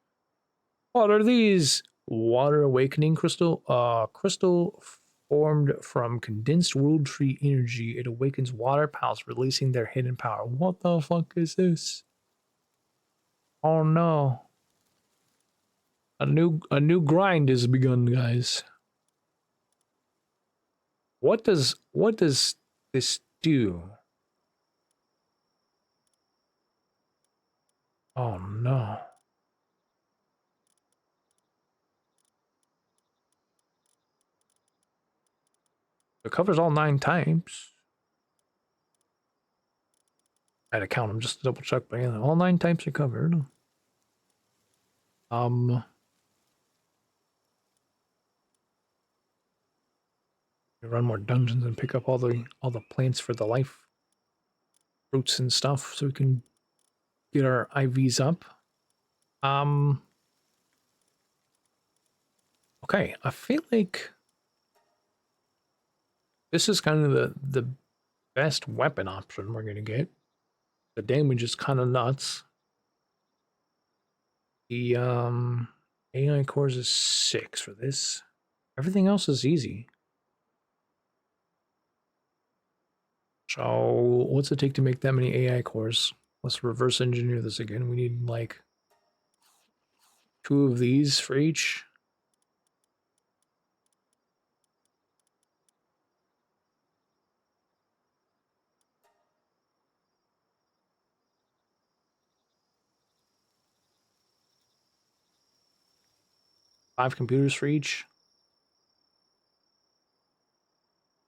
Speaker 1: What are these? Water awakening crystal. Crystal formed from condensed world tree energy. It awakens water pals, releasing their hidden power. What the fuck is this? Oh no. A new grind has begun, guys. What does this do? Oh no. It covers all 9 types. I had to count them just to double check, but yeah, all 9 types are covered. We run more dungeons and pick up all the plants for the life fruits and stuff, so we can get our IVs up. Okay, I feel like this is kind of the best weapon option we're gonna get. The damage is kind of nuts. The AI cores is 6 for this. Everything else is easy. So what's it take to make that many AI cores? Let's reverse engineer this again. We need like 2 of these for each. Five computers for each.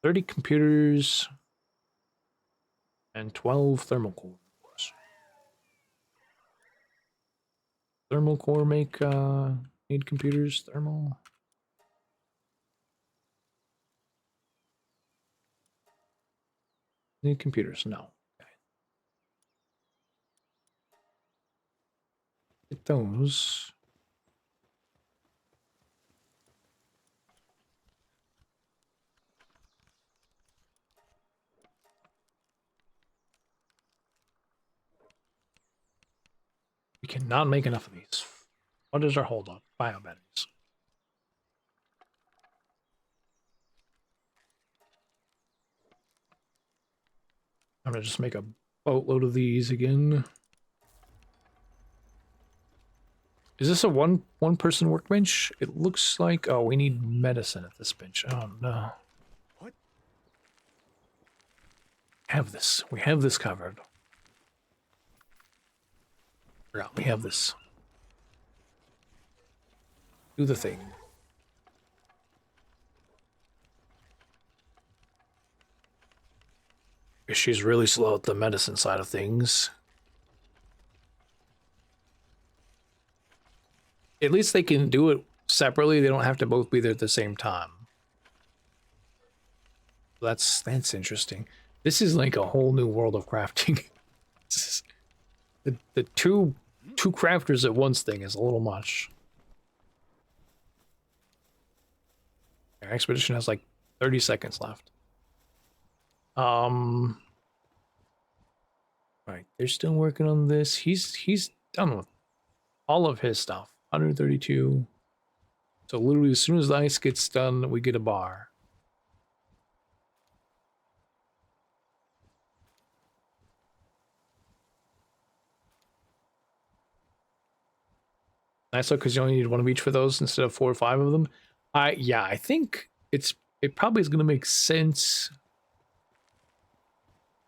Speaker 1: 30 computers and 12 thermal cores. Thermal core make need computers, thermal. Need computers, no. Okay. Get those. We cannot make enough of these. What is our holdup? Bio batteries. I'm gonna just make a boatload of these again. Is this a one person workbench? It looks like, oh, we need medicine at this bench. Oh no. What? Have this. We have this covered. Forgot we have this. Do the thing. She's really slow at the medicine side of things. At least they can do it separately. They don't have to both be there at the same time. That's interesting. This is like a whole new world of crafting. the two crafters at once thing is a little much. Our expedition has like 30 seconds left. Right, they're still working on this. He's done with all of his stuff. 132. So literally as soon as the ice gets done, we get a bar. Nice though, because you only need one of each for those instead of 4 or 5 of them. Yeah, I think it probably is gonna make sense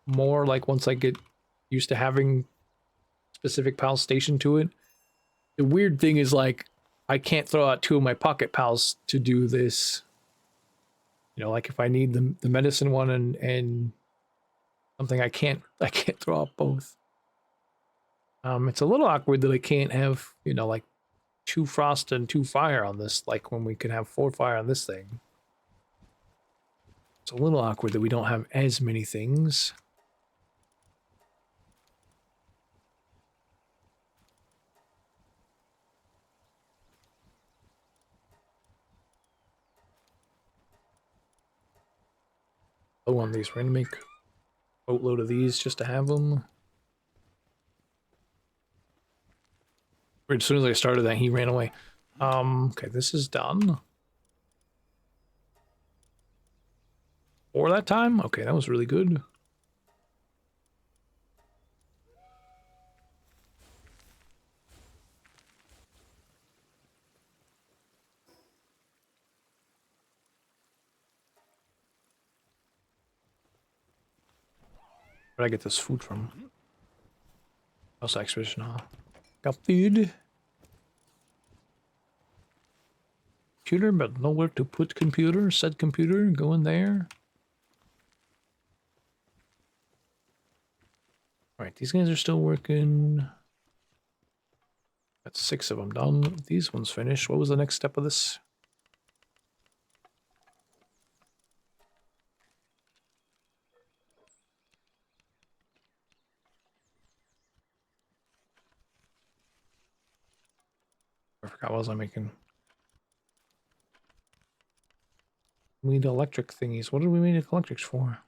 Speaker 1: more like once I get used to having specific pal station to it. The weird thing is like I can't throw out 2 of my pocket pals to do this. You know, like if I need the medicine one and something, I can't throw out both. It's a little awkward that I can't have, you know, like 2 frost and 2 fire on this, like when we can have 4 fire on this thing. It's a little awkward that we don't have as many things. Oh, on these, we're gonna make a boatload of these just to have them. As soon as I started that, he ran away. Okay, this is done. For that time? Okay, that was really good. Where'd I get this food from? House expedition, huh? Got food. Computer, but nowhere to put computer. Said computer, go in there. Alright, these guys are still working. Got 6 of them done. These ones finished. What was the next step of this? I forgot what was I making. We need electric thingies. What did we make electrics for?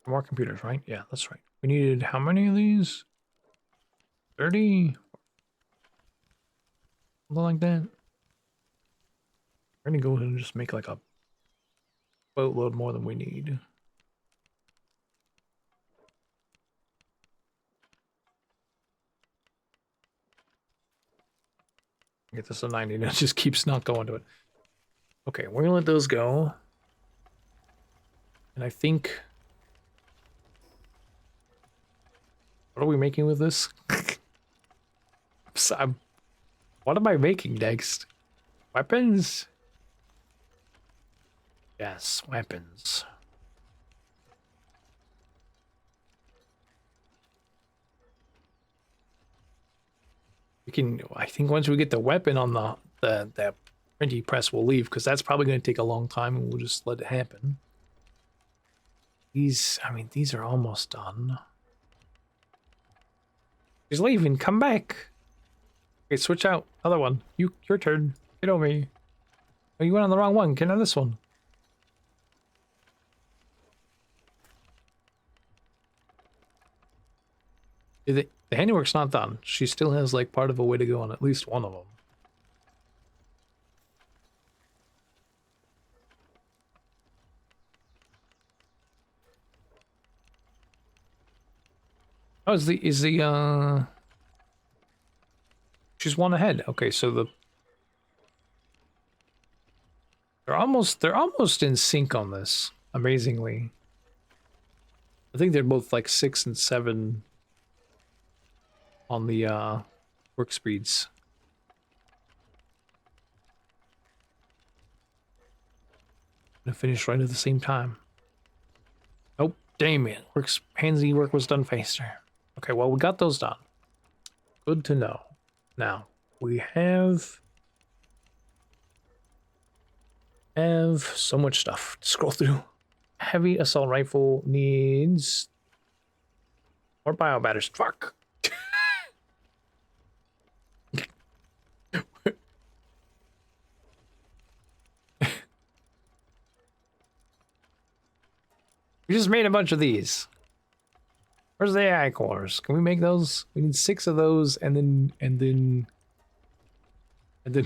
Speaker 1: More computers, right? Yeah, that's right. We needed how many of these? 30? Something like that. We're gonna go ahead and just make like a boatload more than we need. Get this to 90 and it just keeps not going to it. Okay, we're gonna let those go. And I think... What are we making with this? What am I making next? Weapons? Yes, weapons. We can... I think once we get the weapon on the printing press, we'll leave, because that's probably going to take a long time, and we'll just let it happen. These... I mean, these are almost done. He's leaving. Come back. Okay, switch out. Other one. Your turn. Get over here. Oh, you went on the wrong one. Get on this one. The handiwork's not done. She still has like part of a way to go on at least one of them. Oh, she's one ahead. Okay, so they're almost in sync on this, amazingly. I think they're both like 6 and 7 on the work speeds. Gonna finish right at the same time. Oh, damn it. Handiwork was done faster. Okay, well, we got those done. Good to know. Now, we have so much stuff to scroll through. Heavy assault rifle needs more bio batteries. Fuck. We just made a bunch of these. Where's the AI cores? Can we make those? We need 6 of those, and then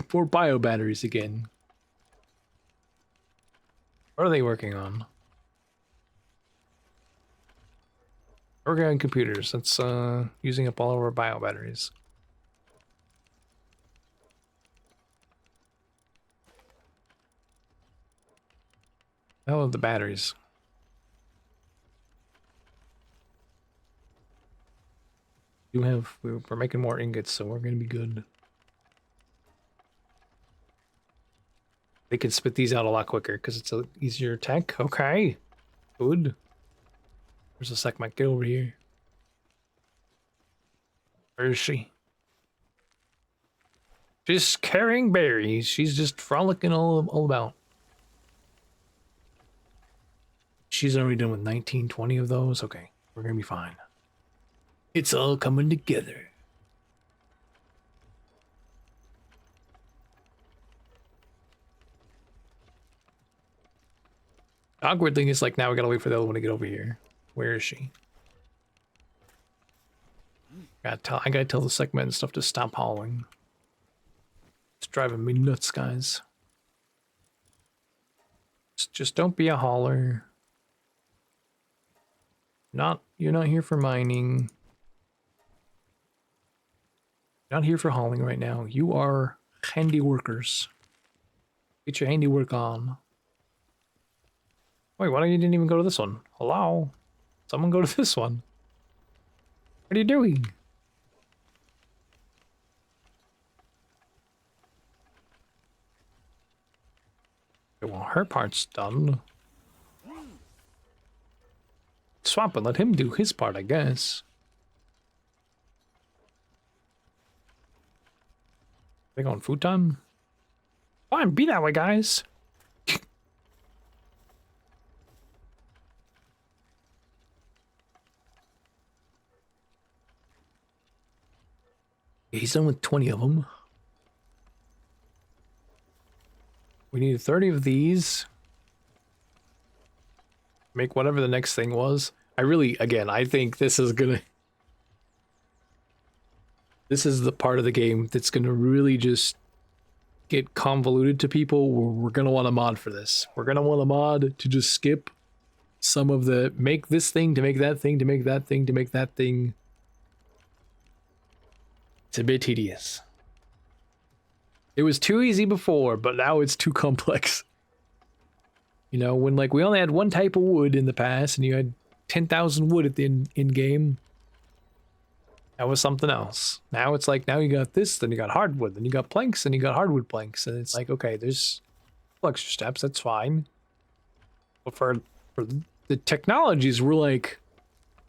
Speaker 1: 4 bio batteries again. What are they working on? Working on computers. That's using up all of our bio batteries. Hell of the batteries. We're making more ingots, so we're gonna be good. They can spit these out a lot quicker because it's an easier tech. Okay, good. Where's the segment? Get over here. Where is she? Just carrying berries. She's just frolicking all about. She's already done with 19, 20 of those. Okay, we're gonna be fine. It's all coming together. The awkward thing is, like, now we gotta wait for the other one to get over here. Where is she? I gotta tell the segment and stuff to stop hauling. It's driving me nuts, guys. Just don't be a hauler. You're not here for mining. You're not here for hauling right now. You are handy workers. Get your handiwork on. Wait, why you didn't even go to this one? Hello? Someone go to this one. What are you doing? Okay, well, her part's done. Swap and let him do his part, I guess. They going food time? Fine, be that way, guys. He's done with 20 of them. We need 30 of these. Make whatever the next thing was. I really, again, I think this is gonna... This is the part of the game that's gonna really just get convoluted to people. We're gonna want a mod for this. We're gonna want a mod to just skip some of the... Make this thing to make that thing to make that thing to make that thing. It's a bit tedious. It was too easy before, but now it's too complex. You know, when like we only had one type of wood in the past and you had 10,000 wood at the in game, that was something else. Now it's like, now you got this, then you got hardwood, then you got planks, then you got hardwood planks, and it's like, okay, there's extra steps, that's fine. But for the technologies, we're like,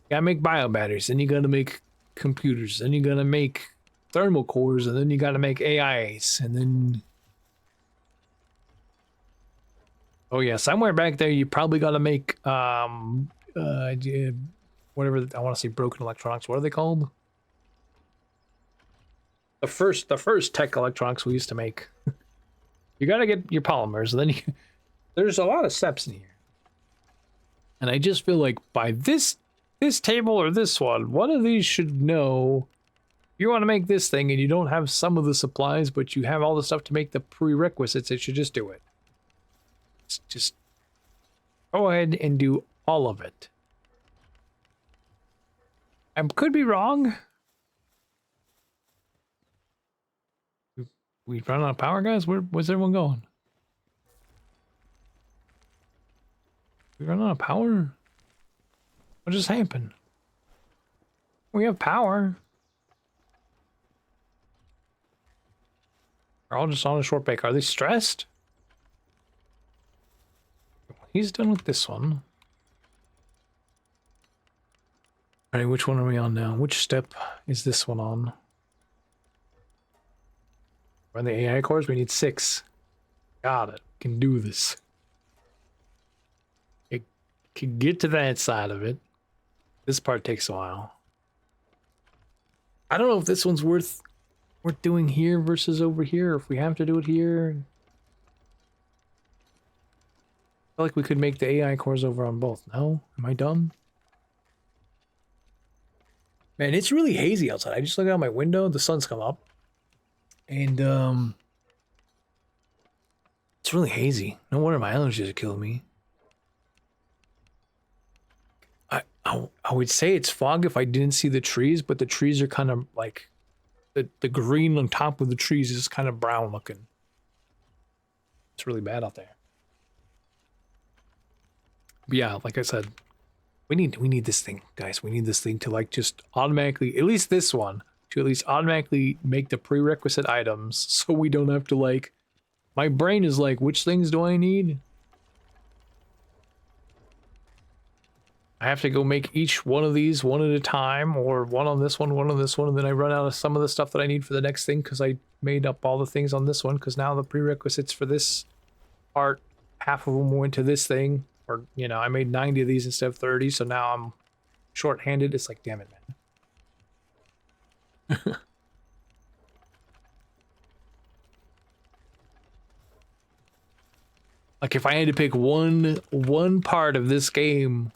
Speaker 1: you gotta make biobatteries, then you gotta make computers, then you gotta make thermal cores, and then you gotta make AIs, and then... Oh yeah, somewhere back there you probably gotta make, whatever, I want to say broken electronics, what are they called? The first tech electronics we used to make. You gotta get your polymers, and then you... There's a lot of steps in here. And I just feel like by this table or this one of these should know... You want to make this thing and you don't have some of the supplies, but you have all the stuff to make the prerequisites, it should just do it. Just go ahead and do all of it. I could be wrong. We run out of power, guys? Where's everyone going? We run out of power? What just happened? We have power. They're all just on a short break. Are they stressed? He's done with this one. Alright, which one are we on now? Which step is this one on? We're on the AI cores, we need 6. Got it. Can do this. It can get to that side of it. This part takes a while. I don't know if this one's worth doing here versus over here, or if we have to do it here. I feel like we could make the AI cores over on both. No? Am I dumb? Man, it's really hazy outside. I just look out my window, the sun's come up. And, it's really hazy. No wonder my allergies are killing me. I would say it's fog if I didn't see the trees, but the trees are kind of like... The green on top of the trees is kind of brown looking. It's really bad out there. But yeah, like I said, we need this thing, guys. We need this thing to like just automatically, at least this one, to at least automatically make the prerequisite items so we don't have to like... My brain is like, which things do I need? I have to go make each one of these one at a time, or one on this one, and then I run out of some of the stuff that I need for the next thing because I made up all the things on this one, because now the prerequisites for this part, half of them went to this thing, or, you know, I made 90 of these instead of 30, so now I'm short-handed. It's like, damn it, man. Like, if I had to pick one part of this game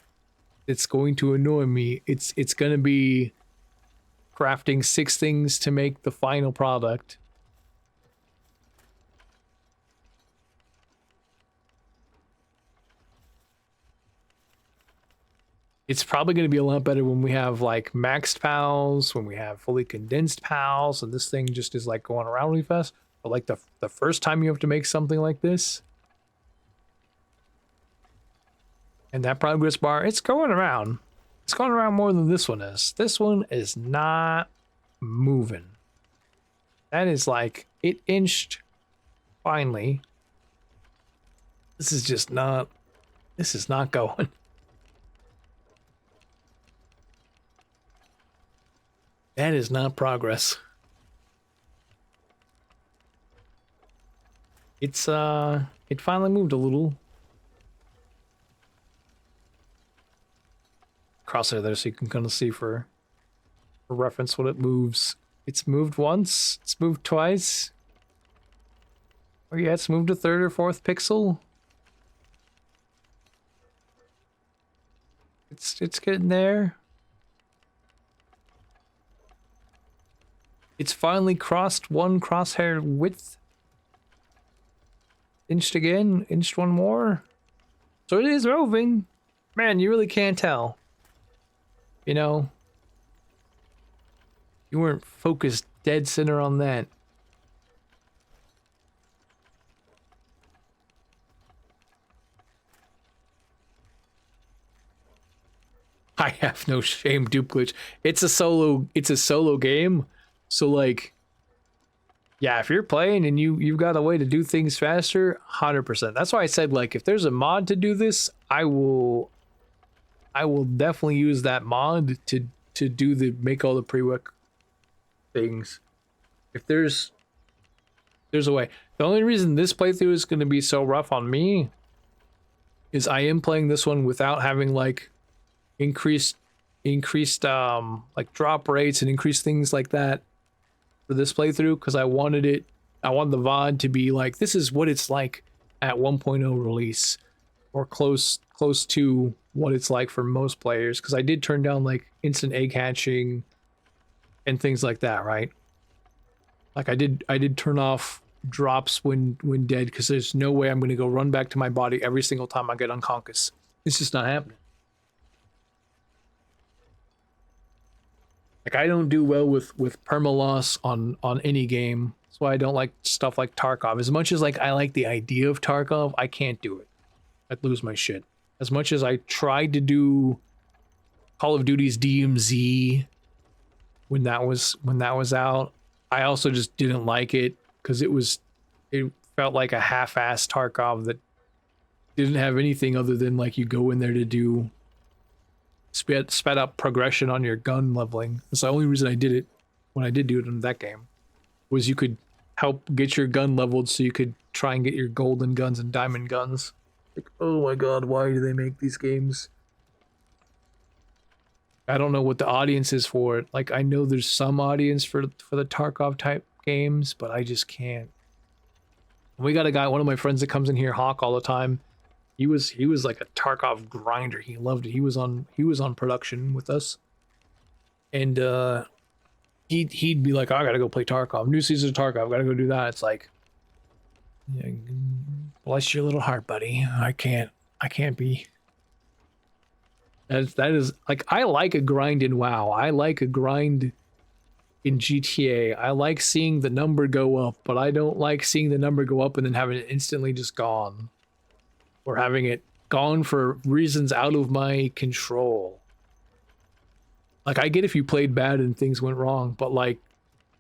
Speaker 1: it's going to annoy me, it's going to be crafting 6 things to make the final product. It's probably going to be a lot better when we have like maxed pals, when we have fully condensed pals, and this thing just is like going around really fast. But like the first time you have to make something like this, and that progress bar, it's going around. It's going around more than this one is. This one is not moving. That is like, it inched finally. This is just not, this is not going. That is not progress. It's, it finally moved a little. Crosshair there so you can kind of see for reference when it moves. It's moved once. It's moved twice. Oh yeah, it's moved a third or fourth pixel. It's getting there. It's finally crossed one crosshair width. Inched again, inched one more. So it is moving. Man, you really can't tell. You know, you weren't focused dead center on that. I have no shame, dupe glitch. It's a solo game. So like, yeah, if you're playing and you've got a way to do things faster, 100%. That's why I said, like, if there's a mod to do this, I will definitely use that mod to do the make all the prereq things. If there's a way. The only reason this playthrough is going to be so rough on me is I am playing this one without having like increased like drop rates and increased things like that for this playthrough, because I wanted the VOD to be like, this is what it's like at 1.0 release, or close to what it's like for most players, because I did turn down like instant egg hatching and things like that, right? Like I did turn off drops when dead, because there's no way I'm going to go run back to my body every single time I get unconscious. It's just not happening. Like I don't do well with perma loss on any game. That's why I don't like stuff like Tarkov. As much as like I like the idea of Tarkov, I can't do it. I'd lose my shit. As much as I tried to do Call of Duty's DMZ when that was out, I also just didn't like it, because it felt like a half-assed Tarkov that didn't have anything other than like you go in there to do sped up progression on your gun leveling. That's the only reason I did it when I did do it in that game, was you could help get your gun leveled so you could try and get your golden guns and diamond guns. Like, oh my god, why do they make these games? I don't know what the audience is for it. Like, I know there's some audience for the Tarkov type games, but I just can't. We got a guy, one of my friends that comes in here, Hawk, all the time. He was like a Tarkov grinder. He loved it. He was on production with us, and he'd be like, oh, I gotta go play Tarkov. New season of Tarkov. Gotta go do that. It's like, yeah, bless your little heart, buddy. I can't be. That is like, I like a grind in WoW. I like a grind in GTA. I like seeing the number go up, but I don't like seeing the number go up and then having it instantly just gone. Or having it gone for reasons out of my control. Like, I get if you played bad and things went wrong, but like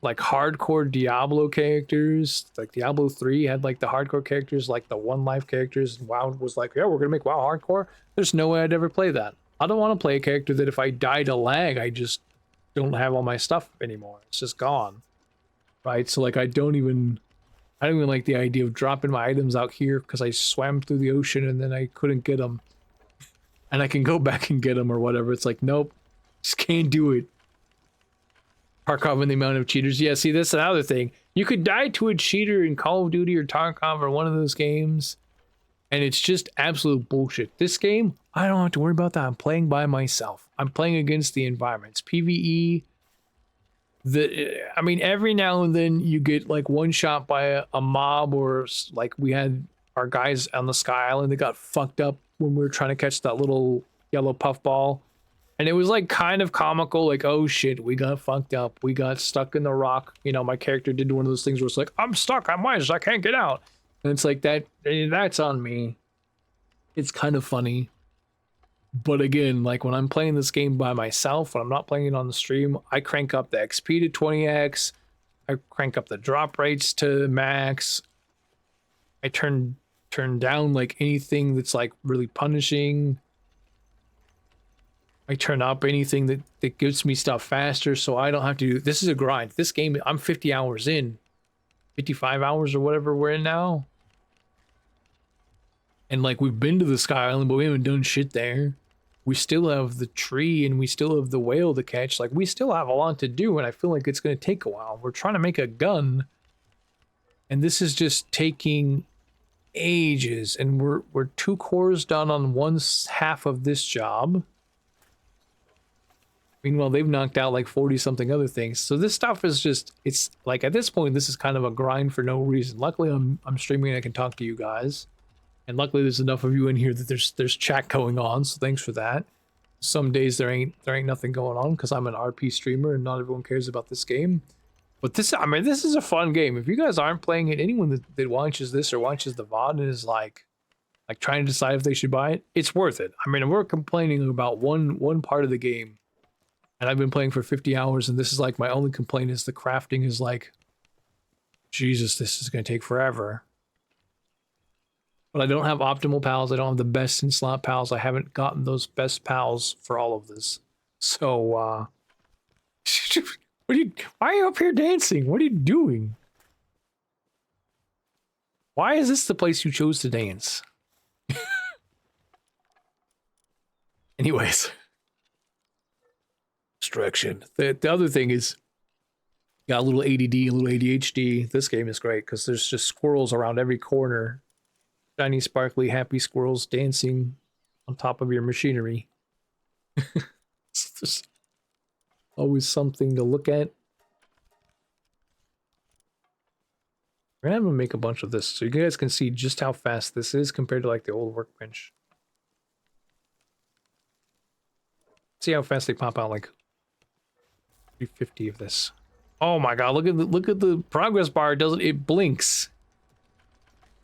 Speaker 1: hardcore Diablo characters, like Diablo 3 had like the hardcore characters, like the one life characters, and WoW was like, yeah, we're gonna make WoW hardcore. There's no way I'd ever play that. I don't want to play a character that if I die to lag, I just don't have all my stuff anymore. It's just gone. Right? So like I don't even like the idea of dropping my items out here because I swam through the ocean and then I couldn't get them. And I can go back and get them or whatever. It's like, nope, just can't do it. Tarkov and the amount of cheaters. Yeah, see, that's another thing. You could die to a cheater in Call of Duty or Tarkov or one of those games, and it's just absolute bullshit. This game, I don't have to worry about that. I'm playing by myself. I'm playing against the environments. PvE. I mean, every now and then you get like one shot by a mob, or like we had our guys on the Sky Island that got fucked up when we were trying to catch that little yellow puffball. And it was like kind of comical, like, oh shit, we got fucked up. We got stuck in the rock. You know, my character did one of those things where it's like, I'm stuck, I'm wedged, I can't get out. And it's like, that's on me. It's kind of funny. But again, like when I'm playing this game by myself, when I'm not playing it on the stream, I crank up the XP to 20x. I crank up the drop rates to max. I turn down like anything that's like really punishing. I turn up anything that gives me stuff faster, so I don't have to do. This is a grind. This game, I'm 50 hours in. 55 hours or whatever we're in now. And like, we've been to the Sky Island, but we haven't done shit there. we still have the tree and we still have the whale to catch. Like, we still have a lot to do, and I feel like it's going to take a while. We're trying to make a gun, and this is just taking ages, and we're 2 cores done on half of this job. Meanwhile, they've knocked out like 40 something other things. So this stuff is just, it's like at this point, this is kind of a grind for no reason. Luckily, I'm streaming and I can talk to you guys. And luckily there's enough of you in here that there's chat going on, so thanks for that. Some days there ain't nothing going on because I'm an RP streamer and not everyone cares about this game. But this, I mean, this is a fun game. If you guys aren't playing it, anyone that watches this or watches the VOD and is like trying to decide if they should buy it, it's worth it. I mean, we're complaining about one part of the game. And I've been playing for 50 hours, and this is like my only complaint is the crafting is like, Jesus, this is going to take forever. But I don't have optimal pals. I don't have the best in slot pals. I haven't gotten those best pals for all of this. So, what why are you up here dancing? What are you doing? Why is this the place you chose to dance? Anyways. Distraction. The other thing is, got a little ADD, a little ADHD. This game is great because there's just squirrels around every corner. Shiny, sparkly, happy squirrels dancing on top of your machinery. There's always something to look at. We're gonna have to make a bunch of this so you guys can see just how fast this is compared to like the old workbench. See how fast they pop out, like 350 of this. Oh my god, look at the progress bar. It blinks.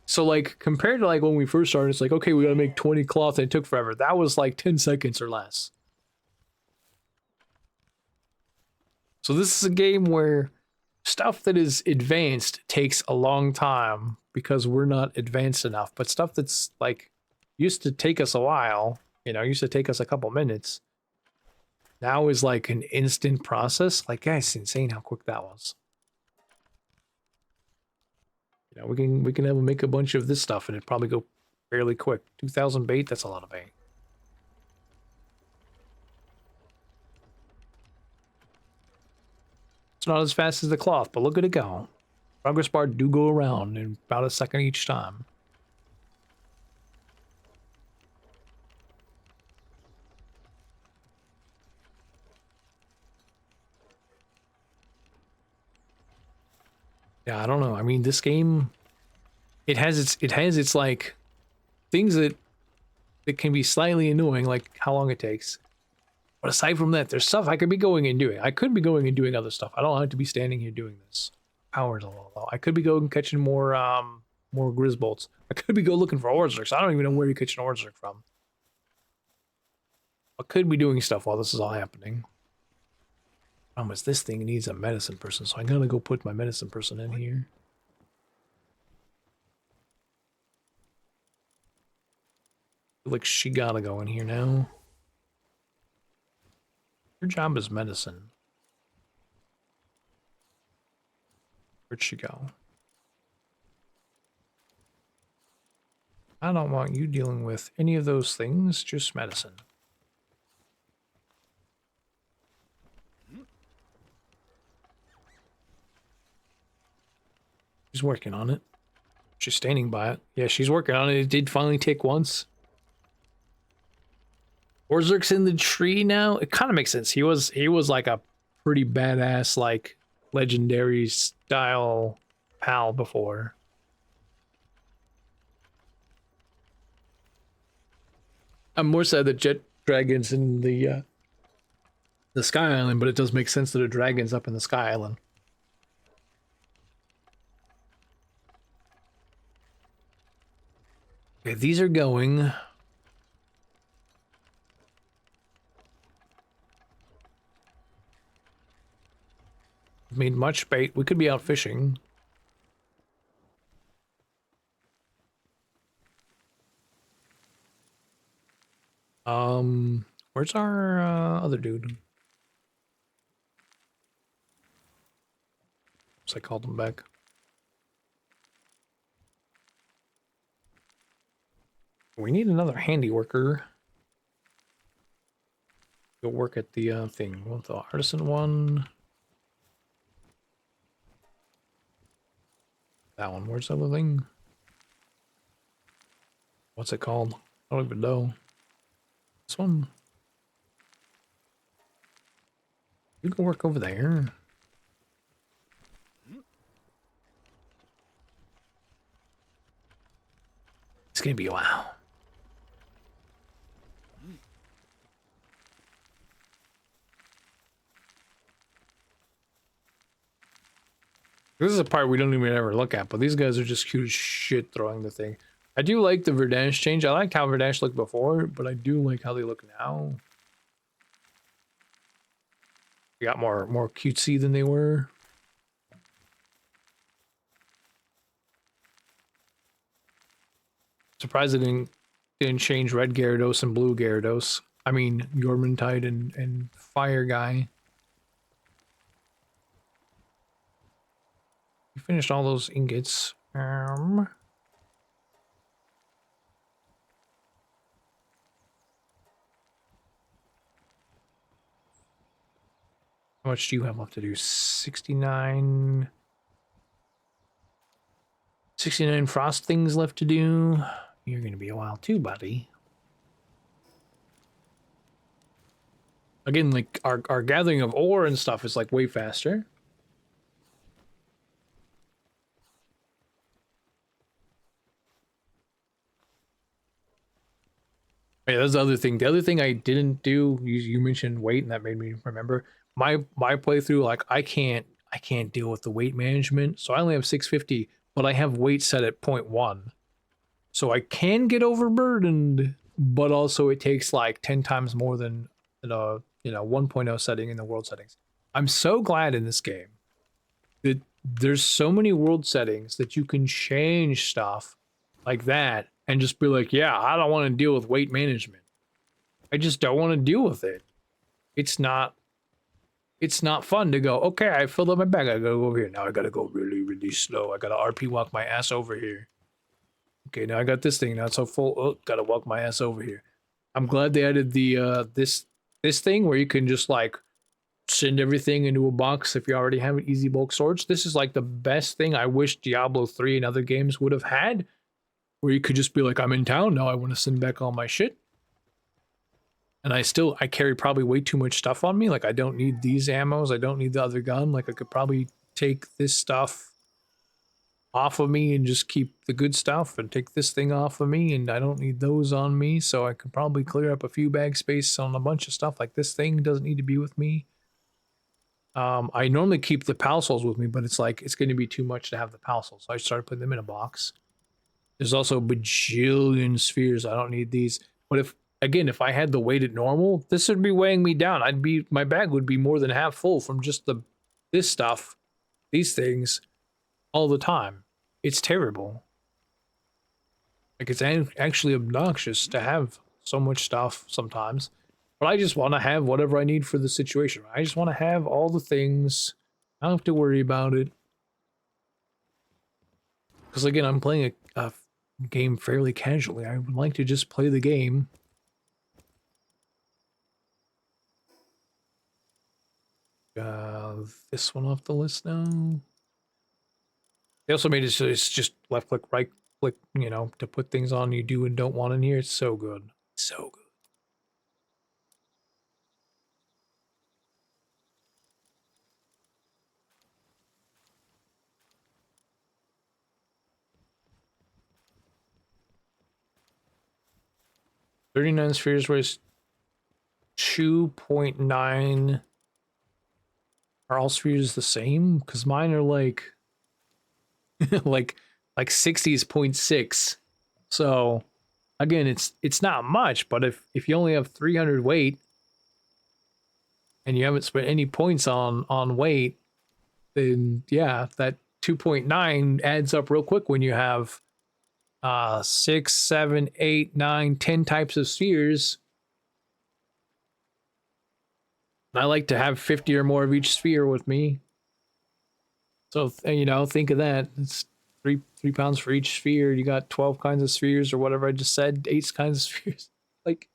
Speaker 1: So like compared to like when we first started, it's like, okay, we gotta make 20 cloth and it took forever. That was like 10 seconds or less. So this is a game where stuff that is advanced takes a long time because we're not advanced enough. But stuff that's like used to take us a while, you know, used to take us a couple minutes, now is like an instant process. Like, yeah, it's insane how quick that was. You know, we can have make a bunch of this stuff and it'd probably go fairly quick. 2,000 bait, that's a lot of bait. It's not as fast as the cloth, but look at it go. Progress bar do go around in about a second each time. Yeah, I don't know. I mean, this game, it has its like things that can be slightly annoying, like how long it takes. But aside from that, there's stuff I could be going and doing. I could be going and doing other stuff. I don't have to be standing here doing this. Power's a little low. I could be going and catching more Grizzbolts. I could be go looking for Orzerks. I don't even know where you're catching Orzerk from. I could be doing stuff while this is all happening. Problem is, this thing needs a medicine person, so I'm gonna go put my medicine person in here. Like she gotta go in here now. Her job is medicine. Where'd she go? I don't want you dealing with any of those things, just medicine. She's working on it. She's standing by it. Yeah, she's working on it. It did finally take once. Orzerk's in the tree now. It kind of makes sense. He was like a pretty badass, like legendary style pal before. I'm more sad that Jet Dragon's in the Sky Island, but it does make sense that a dragon's up in the Sky Island. Okay, these are going. Made much bait. We could be out fishing. Where's our other dude? So I called him back. We need another handy worker. Go work at the thing. Want the artisan one? That one. Where's the other thing? What's it called? I don't even know. This one. You can work over there. It's gonna be a while. This is a part we don't even ever look at, but these guys are just cute as shit throwing the thing. I do like the Verdansk change. I liked how Verdansk looked before, but I do like how they look now. They got more cutesy than they were. Surprised they didn't change red Gyarados and blue Gyarados. I mean Yormantide and Fire Guy. You finished all those ingots. How much do you have left to do? 69. 69 frost things left to do. You're gonna be a while too, buddy. Again, like our gathering of ore and stuff is like way faster. Yeah, that's the other thing. The other thing I didn't do, you mentioned weight, and that made me remember my playthrough. Like I can't deal with the weight management, so I only have 650, but I have weight set at 0.1, so I can get overburdened, but also it takes like 10 times more than the 1.0 setting in the world settings. I'm so glad in this game that there's so many world settings that you can change stuff like that and just be like, yeah, I don't want to deal with weight management. I just don't want to deal with it. It's not fun to go, okay, I filled up my bag, I gotta go over here. Now I gotta go really, really slow. I gotta RP walk my ass over here. Okay, now I got this thing, now it's so full. Oh, gotta walk my ass over here. I'm glad they added the this thing where you can just like send everything into a box if you already have an easy bulk storage. This is like the best thing I wish Diablo 3 and other games would have had, where you could just be like, I'm in town now, I want to send back all my shit. And I carry probably way too much stuff on me. Like I don't need these ammos, I don't need the other gun. Like I could probably take this stuff off of me and just keep the good stuff, and take this thing off of me, and I don't need those on me, so I could probably clear up a few bag space on a bunch of stuff. Like this thing doesn't need to be with me. I normally keep the Pal Souls with me, but it's like, it's going to be too much to have the Pal Souls. So I started putting them in a box. There's also a bajillion spheres. I don't need these. But if I had the weight at normal, this would be weighing me down. My bag would be more than half full from just this stuff, these things, all the time. It's terrible. Like it's actually obnoxious to have so much stuff sometimes. But I just want to have whatever I need for the situation. I just want to have all the things. I don't have to worry about it. Because again, I'm playing a game fairly casually. I would like to just play the game. This one off the list now. They also made it so it's just left click, right click, to put things on you do and don't want in here. It's so good. So good. $39 spheres weighs 2.9. Are all spheres the same? Because mine are like like 60's 0.6. So again, it's not much, but if you only have 300 weight and you haven't spent any points on weight, then yeah, that 2.9 adds up real quick when you have 6, 7, 8, 9, 10 types of spheres. I like to have 50 or more of each sphere with me. So, think of that. It's 3 pounds for each sphere. You got 12 kinds of spheres or whatever I just said, 8 kinds of spheres. Like,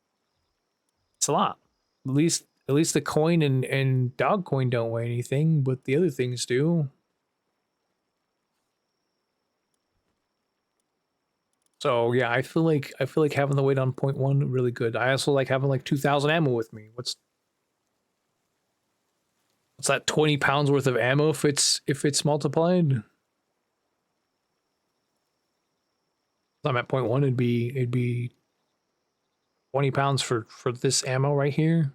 Speaker 1: it's a lot. At least the coin and dog coin don't weigh anything, but the other things do. So yeah, I feel like having the weight on point one really good. I also like having like 2,000 ammo with me. What's that, 20 pounds worth of ammo if it's multiplied? I'm at point one, it'd be 20 pounds for this ammo right here.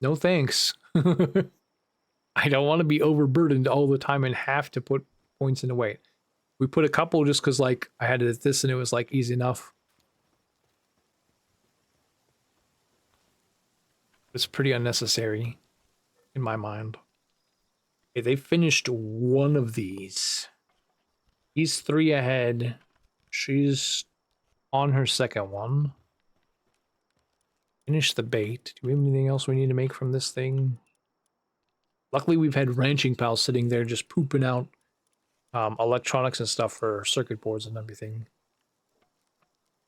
Speaker 1: No thanks. I don't want to be overburdened all the time and have to put points into weight. We put a couple just because like I had it at this and it was like easy enough. It's pretty unnecessary in my mind. Okay, they finished one of these. He's 3 ahead. She's on her second one. Finish the bait. Do we have anything else we need to make from this thing? Luckily, we've had ranching pals sitting there just pooping out electronics and stuff for circuit boards and everything.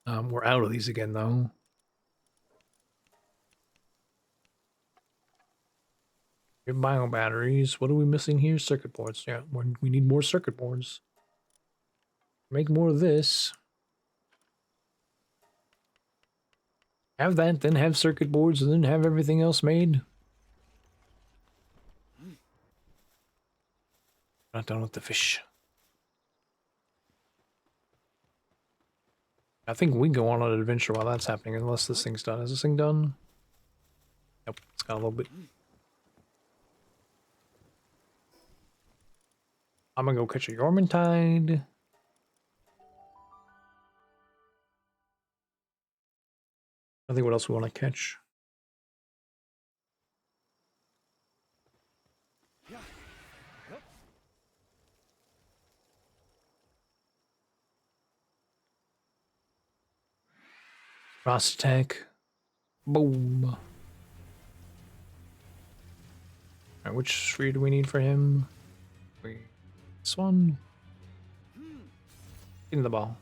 Speaker 1: We're out of these again, though. We have bio batteries. What are we missing here? Circuit boards. Yeah, we need more circuit boards. Make more of this. Have that, then have circuit boards, and then have everything else made. Not done with the fish. I think we can go on an adventure while that's happening, unless this thing's done. Is this thing done? Nope, it's got a little bit. I'm gonna go catch a Yormantide. I think what else we want to catch. Frost attack. Boom. Alright, which sphere do we need for him? This one. In the ball.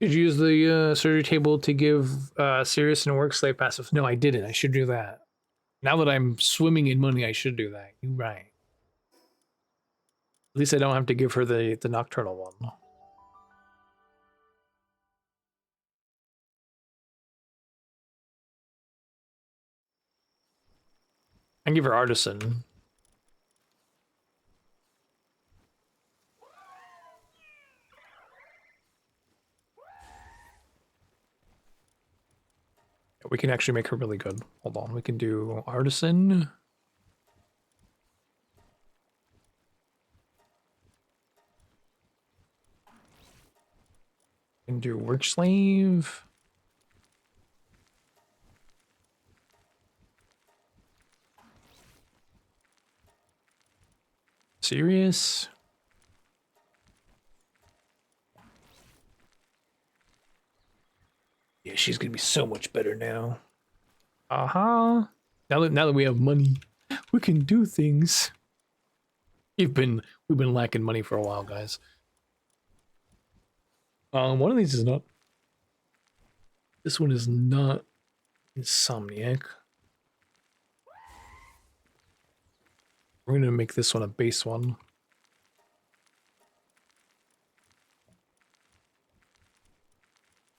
Speaker 1: Did you use the surgery table to give Sirius and work slave passive? No, I didn't. I should do that. Now that I'm swimming in money, I should do that. You're right. At least I don't have to give her the nocturnal one. I can give her artisan. We can actually make her really good. Hold on, we can do artisan. We can do work slave. Serious. Yeah, she's gonna be so much better now. Now that we have money, we can do things. We've been lacking money for a while, guys. One of these is not. This one is not Insomniac. We're gonna make this one a base one.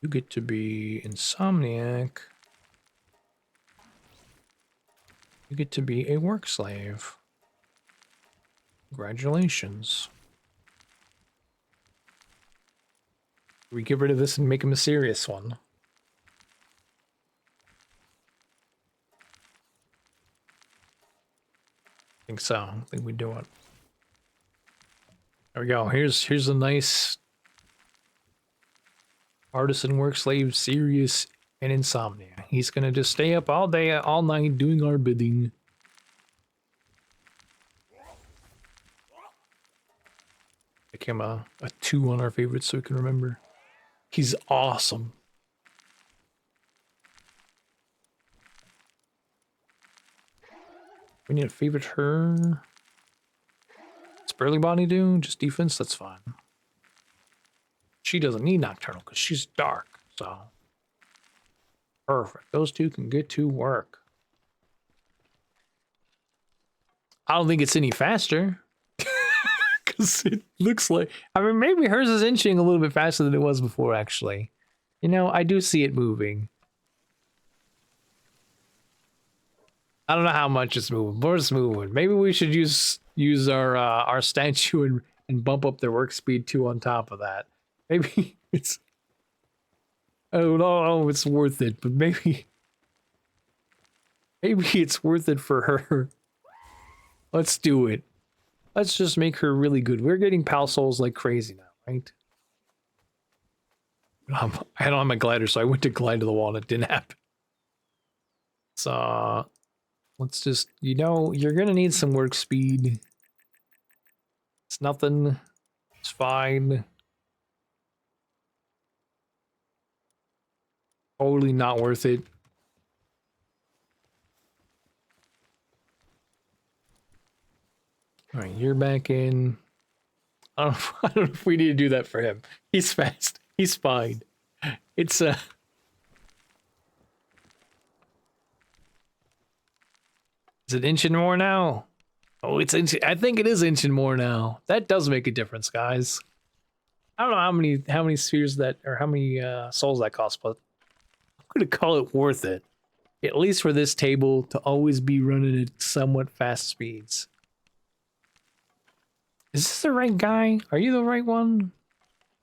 Speaker 1: You get to be Insomniac. You get to be a work slave. Congratulations. We get rid of this and make him a serious one. I think so. I think we do it. There we go. Here's a nice artisan work slave, serious and insomnia. He's gonna just stay up all day, all night doing our bidding. Make him a 2 on our favorites so we can remember. He's awesome. We need to favorite her. What's Burly Body do? Just defense? That's fine. She doesn't need nocturnal because she's dark. So perfect. Those two can get to work. I don't think it's any faster. Because it looks like... I mean, maybe hers is inching a little bit faster than it was before, actually. You know, I do see it moving. I don't know how much it's moving, but it's moving. Maybe we should use our statue and bump up their work speed too on top of that. Maybe it's... I don't know, it's worth it, but maybe it's worth it for her. Let's do it. Let's just make her really good. We're getting pal souls like crazy now, right? I don't have my glider, so I went to glide to the wall and it didn't happen. So let's just, you know, you're gonna need some work speed. It's nothing. It's fine. Totally not worth it. All right, you're back in. I don't know if we need to do that for him. He's fast. He's fine. It's Is it inching more now? Oh, it's inching. I think it is inching more now. That does make a difference, guys. I don't know how many spheres that, or how many souls that costs, but I'm gonna call it worth it. At least for this table to always be running at somewhat fast speeds. Is this the right guy? Are you the right one?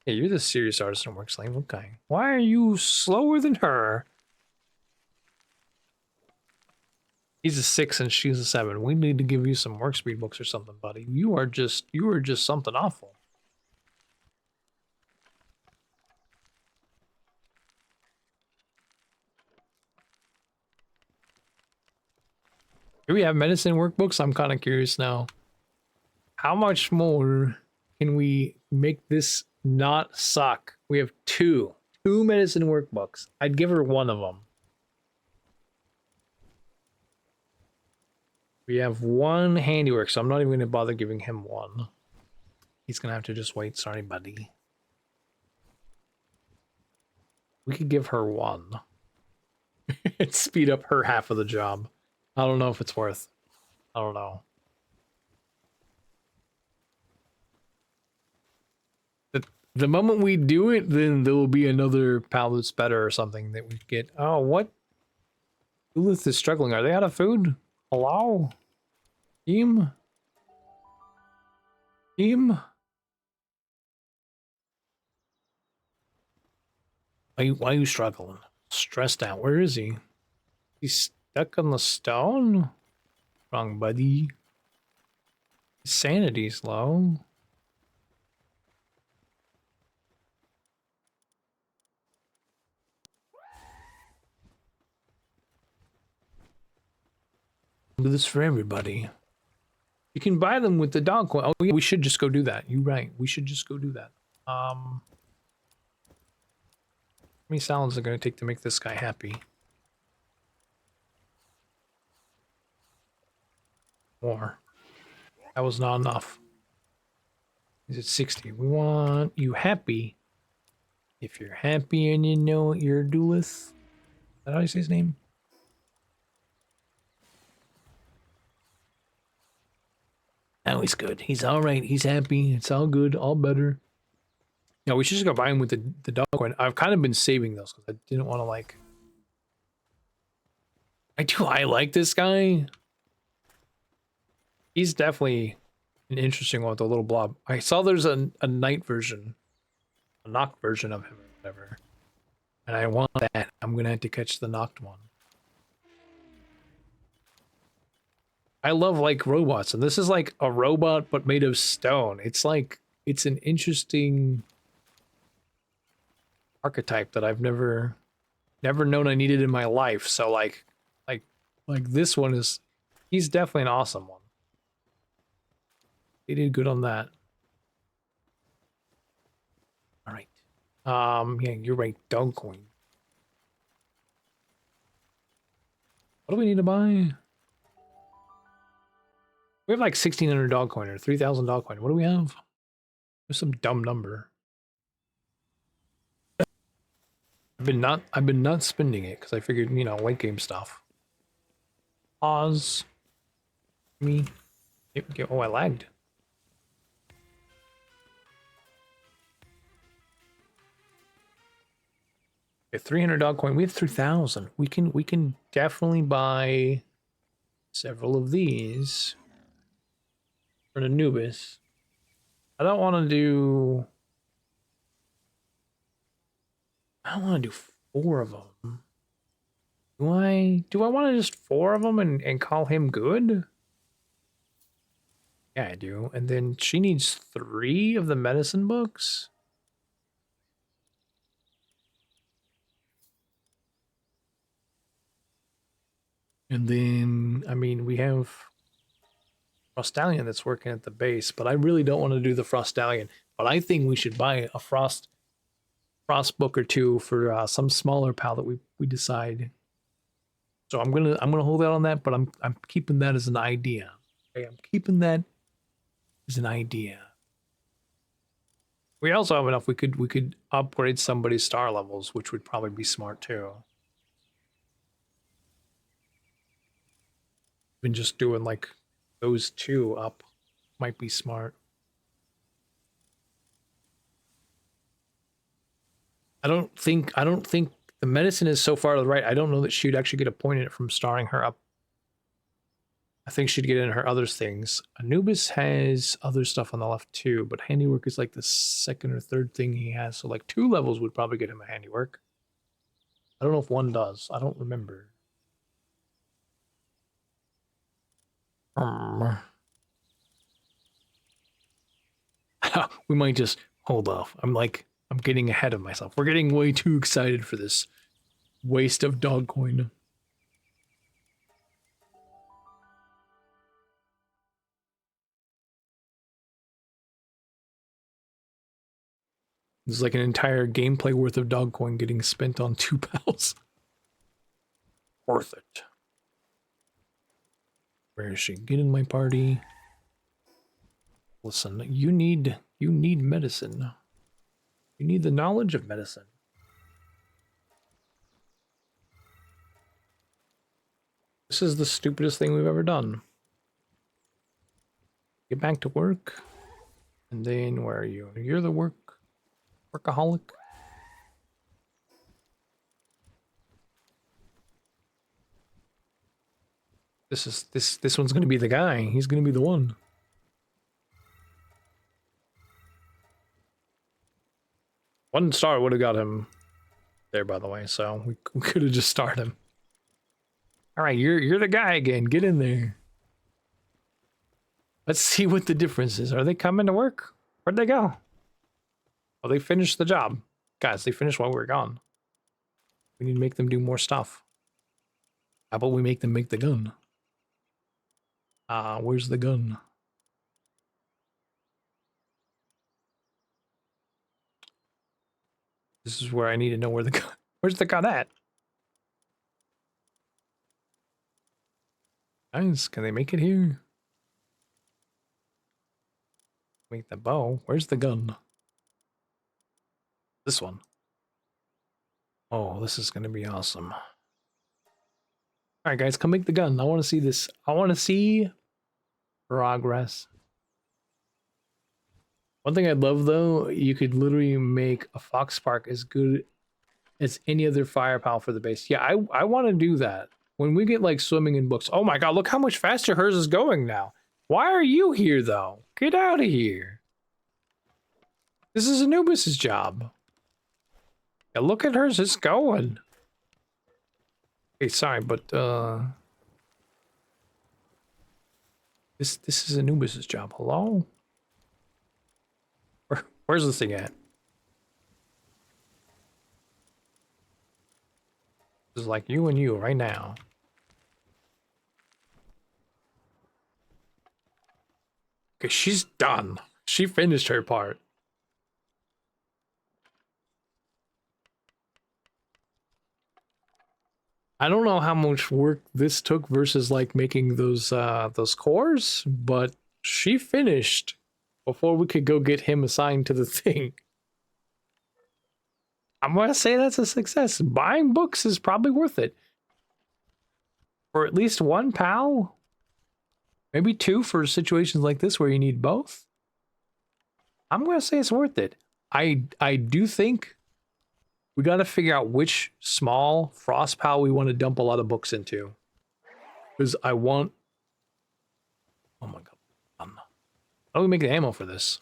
Speaker 1: Yeah, you're the serious artisan work slave. Okay. Why are you slower than her? He's a 6 and she's a 7. We need to give you some work speed books or something, buddy. You are just something awful. Do we have medicine workbooks? I'm kind of curious now. How much more can we make this not suck? We have two medicine workbooks. I'd give her one of them. We have one handiwork, so I'm not even going to bother giving him one. He's going to have to just wait. Sorry, buddy. We could give her one. And speed up her half of the job. I don't know if it's worth. I don't know. The moment we do it, then there will be another pal that's better or something that we get. Oh, what? Lilith is struggling. Are they out of food? Hello? Team? Team? Why are you struggling? Stressed out. Where is he? He's stuck on the stone? Wrong, buddy. His sanity's low. Do this for everybody. You can buy them with the dog coin. Oh yeah, we should just go do that. You're right. We should just go do that. How many salads are going to take to make this guy happy? More. That was not enough. Is it 60? We want you happy. If you're happy and you know you're a duelist. Is that how you say his name? Now he's good. He's all right. He's happy. It's all good. All better. Yeah, we should just go buy him with the dog coin. I've kind of been saving those because I didn't want to like... I like this guy. He's definitely an interesting one with a little blob. I saw there's a night version. A knocked version of him or whatever. And I want that. I'm going to have to catch the knocked one. I love like robots, and this is like a robot but made of stone. It's like, it's an interesting archetype that I've never known I needed in my life. So like this one is, he's definitely an awesome one. They did good on that. All right. Yeah, you're right. Dog coin. What do we need to buy? We have like 1,600 dog coin or 3,000 dog coin. What do we have? There's some dumb number. I've been not spending it because I figured, you know, late game stuff. Pause. Me. Oh, I lagged. Okay, 300 dog coin. We have 3,000. We can definitely buy several of these for an Anubis. I don't want to do. I don't want to do 4 of them. Do I? Do I want to just 4 of them and call him good? Yeah, I do. And then she needs 3 of the medicine books. And then, I mean, we have Frostallion that's working at the base, but I really don't want to do the Frostallion. But I think we should buy a Frost book or 2 for some smaller pal that we decide. So I'm gonna hold out on that, but I'm keeping that as an idea. Okay, I'm keeping that as an idea. We also have enough. We could upgrade somebody's star levels, which would probably be smart too. Even just doing like those 2 up might be smart. I don't think the medicine is so far to the right. I don't know that she'd actually get a point in it from starring her up. I think she'd get in her other things. Anubis has other stuff on the left too, but handiwork is like the 2nd or 3rd thing he has. So like 2 levels would probably get him a handiwork. I don't know if 1 does. I don't remember. We might just hold off. I'm getting ahead of myself. We're getting way too excited for this waste of dog coin. This is like an entire gameplay worth of dog coin getting spent on 2 pals. Worth it. Where is she? Get in my party. Listen, you need medicine. You need the knowledge of medicine. This is the stupidest thing we've ever done. Get back to work. And then where are you? You're the workaholic. This one's gonna be the guy. He's gonna be the one. One star would have got him there, by the way, so we could have just started him. Alright, you're the guy again. Get in there. Let's see what the difference is. Are they coming to work? Where'd they go? Oh, they finished the job. Guys, they finished while we were gone. We need to make them do more stuff. How about we make them make the gun? Where's the gun? This is where I need to know where the gun... Where's the gun at? Guys, can they make it here? Make the bow. Where's the gun? This one. Oh, this is gonna be awesome. Alright guys, come make the gun. I want to see this. I want to see progress. One thing I'd love though, you could literally make a fox spark as good as any other firepower for the base. Yeah, I want to do that. When we get like swimming in books. Oh my god, look how much faster hers is going now. Why are you here though? Get out of here. This is Anubis's job. Yeah, look at hers, it's going. Hey, sorry, but this is Anubis's job. Hello? Where's this thing at? This is like you and you right now. Okay, she's done. She finished her part. I don't know how much work this took versus like making those cores, but she finished before we could go get him assigned to the thing. I'm gonna say that's a success. Buying books is probably worth it. For at least one pal. Maybe two for situations like this where you need both. I'm gonna say it's worth it. I do think we gotta figure out which small frost pal we want to dump a lot of books into. Because I want... Oh my god. How do we make the ammo for this?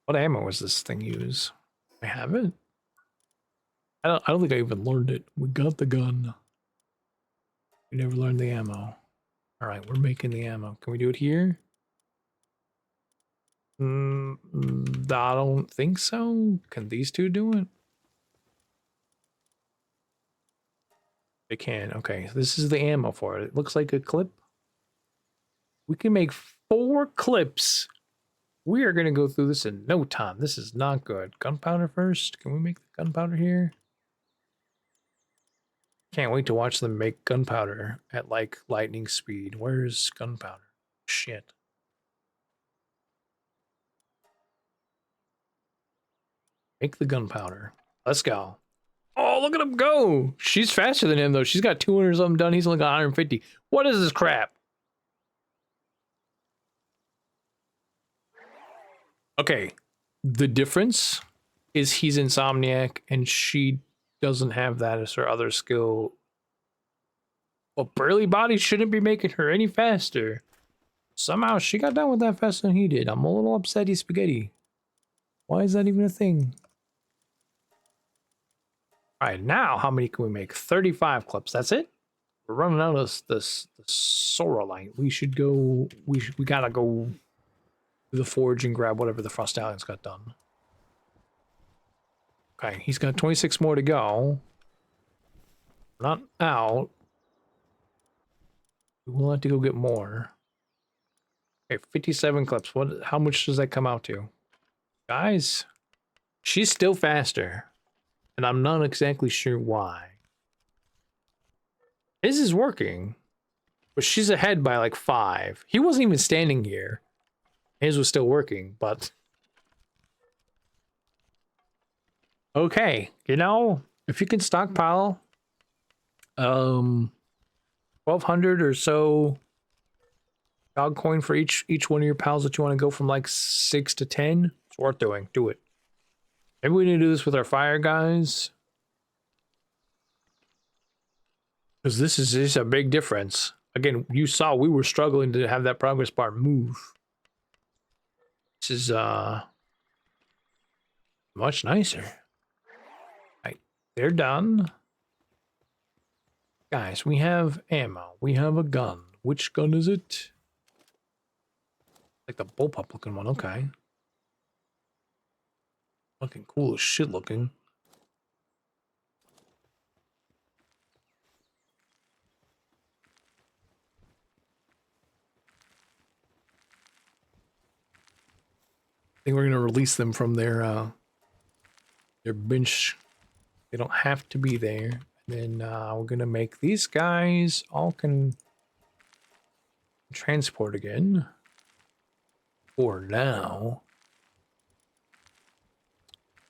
Speaker 1: What ammo was this thing use? I have it? I don't think I even learned it. We got the gun. We never learned the ammo. Alright, we're making the ammo. Can we do it here? I don't think so. Can these two do it? They can. Okay, so this is the ammo for it. It looks like a clip. We can make 4 clips. We are going to go through this in no time. This is not good. Gunpowder first. Can we make the gunpowder here? Can't wait to watch them make gunpowder at like lightning speed. Where's gunpowder? Shit. Make the gunpowder. Let's go. Oh, look at him go. She's faster than him, though. She's got 200 something done. He's only got 150. What is this crap? Okay. The difference is he's Insomniac and she doesn't have that as her other skill. Well, Burly Body shouldn't be making her any faster. Somehow she got done with that faster than he did. I'm a little upsetty spaghetti. Why is that even a thing? Alright, now how many can we make? 35 clips. That's it? We're running out of this Sorrelite. We should go... We gotta go to the forge and grab whatever the Frost Stallions got done. Okay, he's got 26 more to go. Not out. We'll have to go get more. Okay, 57 clips. How much does that come out to? Guys, she's still faster. And I'm not exactly sure why. His is working. But she's ahead by like 5. He wasn't even standing here. His was still working, but... Okay, you know, if you can stockpile... 1,200 or so... dog coin for each one of your pals that you want to go from like 6 to 10, it's worth doing. Do it. Maybe we need to do this with our fire guys. Because this is just a big difference. Again, you saw we were struggling to have that progress bar move. This is much nicer. Right, they're done. Guys, we have ammo. We have a gun. Which gun is it? Like the bullpup looking one, okay. Fucking cool as shit looking. I think we're gonna release them from their bench. They don't have to be there. And then we're gonna make these guys all can transport again. For now.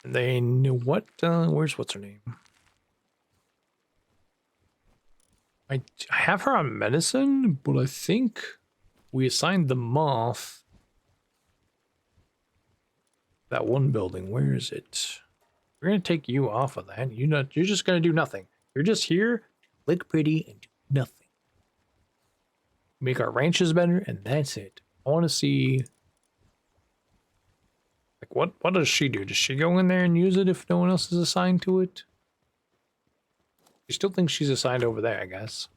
Speaker 1: And then what? What's her name? I have her on medicine, but I think we assigned the moth that one building. Where is it? We're gonna take you off of that. You're just gonna do nothing. You're just here, look pretty, and do nothing. Make our ranches better, and that's it. I want to see. Like, what does she do? Does she go in there and use it if no one else is assigned to it? She still thinks she's assigned over there, I guess.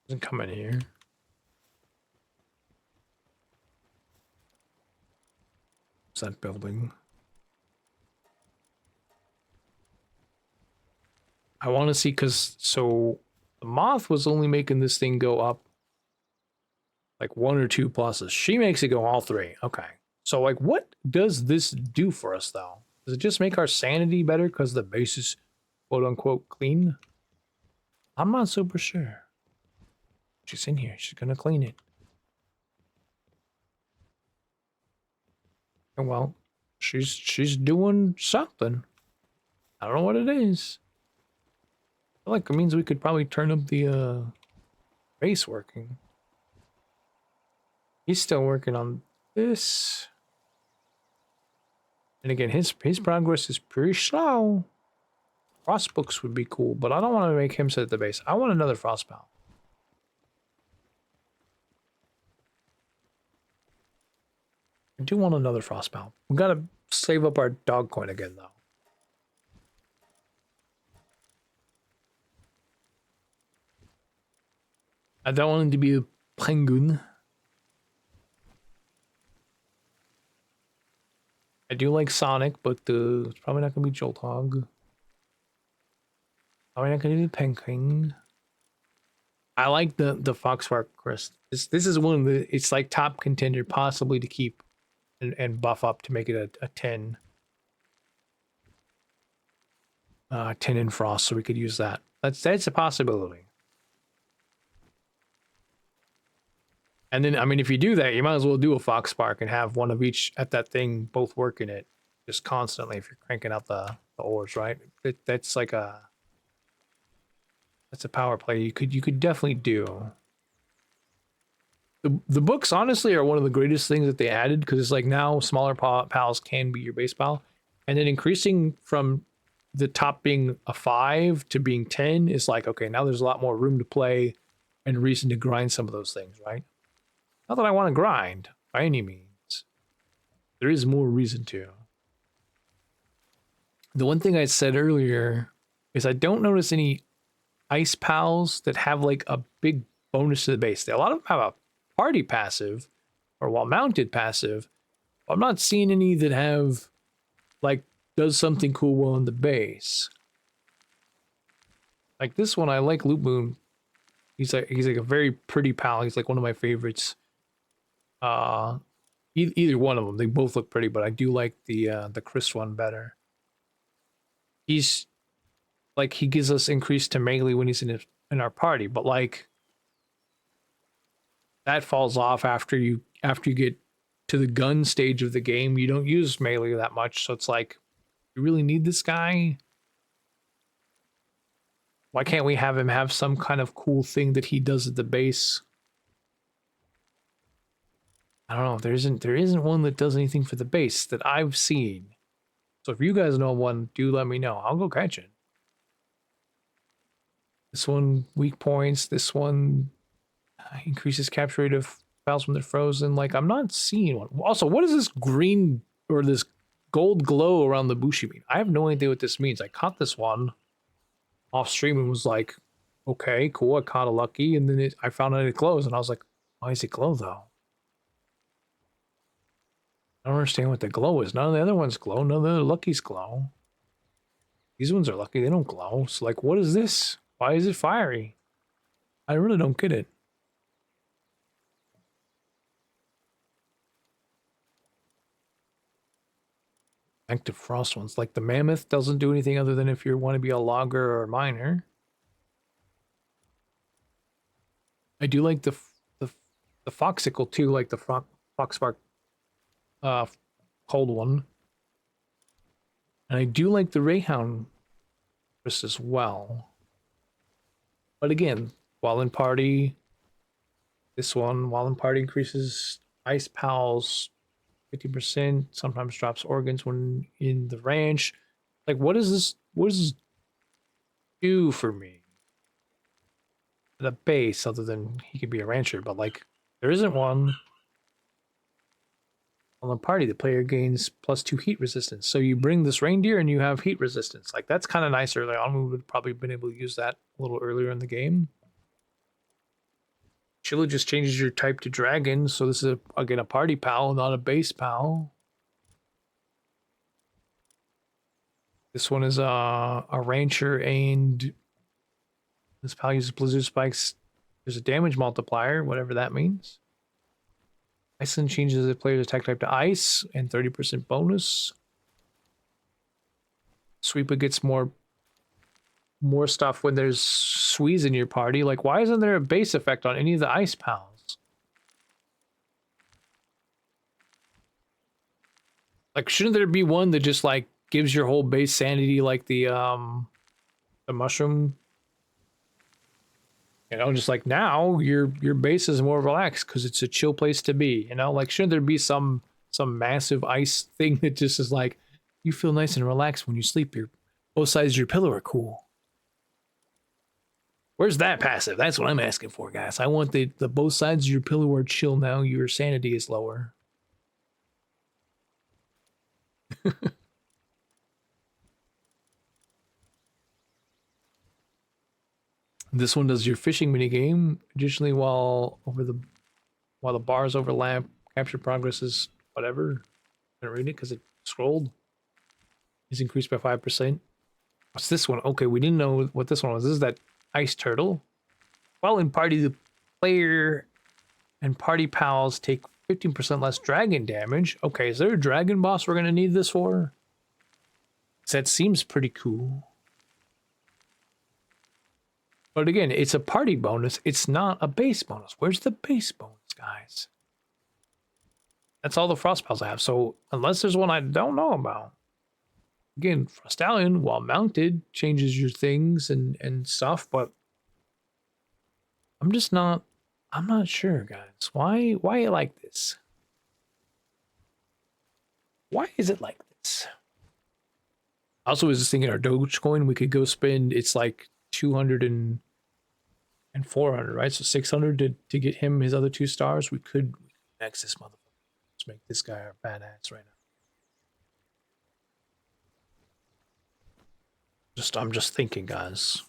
Speaker 1: Doesn't come in here. What's that building? I want to see, because, so, the moth was only making this thing go up like 1 or 2 pluses. She makes it go all 3. Okay. So, like, what does this do for us, though? Does it just make our sanity better because the base is, quote-unquote, clean? I'm not super sure. She's in here. She's gonna clean it. And well, she's doing something. I don't know what it is. I feel like it means we could probably turn up the base working. He's still working on this. And again, his progress is pretty slow. Frost books would be cool, but I don't want to make him sit at the base. I want another frost pal. I do want another frost pal. We gotta save up our dog coin again, though. I don't want him to be a penguin. I do like Sonic, but it's probably not gonna be Jolthog. Probably not gonna be Penguin. I like the Foxpark crest. This is one of the, it's like top contender possibly to keep and buff up to make it a 10. 10 in frost, so we could use that. That's a possibility. And then, I mean, if you do that, you might as well do a Foxpark and have one of each at that thing, both working it just constantly if you're cranking out the ores, right? That's like that's a power play you could definitely do. The books honestly are one of the greatest things that they added, because it's like now smaller pals can be your base pal, and then increasing from the top being a 5 to being 10 is like, okay, now there's a lot more room to play and reason to grind some of those things, right? Not that I want to grind by any means. There is more reason to. The one thing I said earlier is I don't notice any ice pals that have like a big bonus to the base. A lot of them have a party passive or while mounted passive. I'm not seeing any that have like does something cool while in the base. Like this one, I like Loop Moon. He's like a very pretty pal. He's like one of my favorites. Either one of them, they both look pretty, but I do like the Chris one better. He's like, he gives us increase to melee when he's in our party, but like that falls off after you get to the gun stage of the game. You don't use melee that much, so it's like, you really need this guy? Why can't we have him have some kind of cool thing that he does at the base? I don't know. There isn't one that does anything for the base that I've seen. So if you guys know one, do let me know. I'll go catch it. This one, weak points. This one increases capture rate of files when they're frozen. Like, I'm not seeing one. Also, what is this green or this gold glow around the Bushi mean? I have no idea what this means. I caught this one off stream and was like, okay, cool. I caught a lucky, and then I found out it glows, and I was like, why does it glow though? I don't understand what the glow is. None of the other ones glow. None of the other luckies glow. These ones are lucky. They don't glow. So, like, what is this? Why is it fiery? I really don't get it. Active frost ones. Like, the mammoth doesn't do anything other than if you want to be a logger or a miner. I do like the foxicle too, like the foxpark cold one. And I do like the Rayhound just as well. But again, while in party, this one, while in party increases ice pals 50%, sometimes drops organs when in the ranch. Like, what does this do for me? The base, other than he could be a rancher, but like, there isn't one. On the party, the player gains +2 heat resistance. So you bring this reindeer and you have heat resistance. Like, that's kind of nice early on. We would probably been able to use that a little earlier in the game. Chilla just changes your type to dragon. So this is, again, a party pal, not a base pal. This one is a rancher, and this pal uses blizzard spikes. There's a damage multiplier, whatever that means. Iceland changes the player's attack type to ice and 30% bonus. Sweeper gets more stuff when there's Sweez in your party. Like, why isn't there a base effect on any of the ice pals? Like, shouldn't there be one that just like gives your whole base sanity like the mushroom? You know, just like now your base is more relaxed because it's a chill place to be. You know, like shouldn't there be some massive ice thing that just is like you feel nice and relaxed when you sleep. Your both sides of your pillow are cool. Where's that passive? That's what I'm asking for, guys. I want the both sides of your pillow are chill now. Your sanity is lower. This one does your fishing mini game. Additionally, while the bars overlap, capture progress is whatever. I didn't read it because it scrolled. Is increased by 5%. What's this one? Okay, we didn't know what this one was. This is that ice turtle. While in party, the player and party pals take 15% less dragon damage. Okay, is there a dragon boss we're gonna need this for? That seems pretty cool. But again, it's a party bonus. It's not a base bonus. Where's the base bonus, guys? That's all the frost pals I have. So unless there's one I don't know about. Again, Frostallion, while mounted, changes your things and stuff, but I'm not sure, guys. Why like this? Why is it like this? Also, was just thinking our Dogecoin, we could go spend, it's like 200 and 400, right? So 600 to get him his other 2 stars. We could max this motherfucker. Let's make this guy our badass right now. I'm just thinking, guys.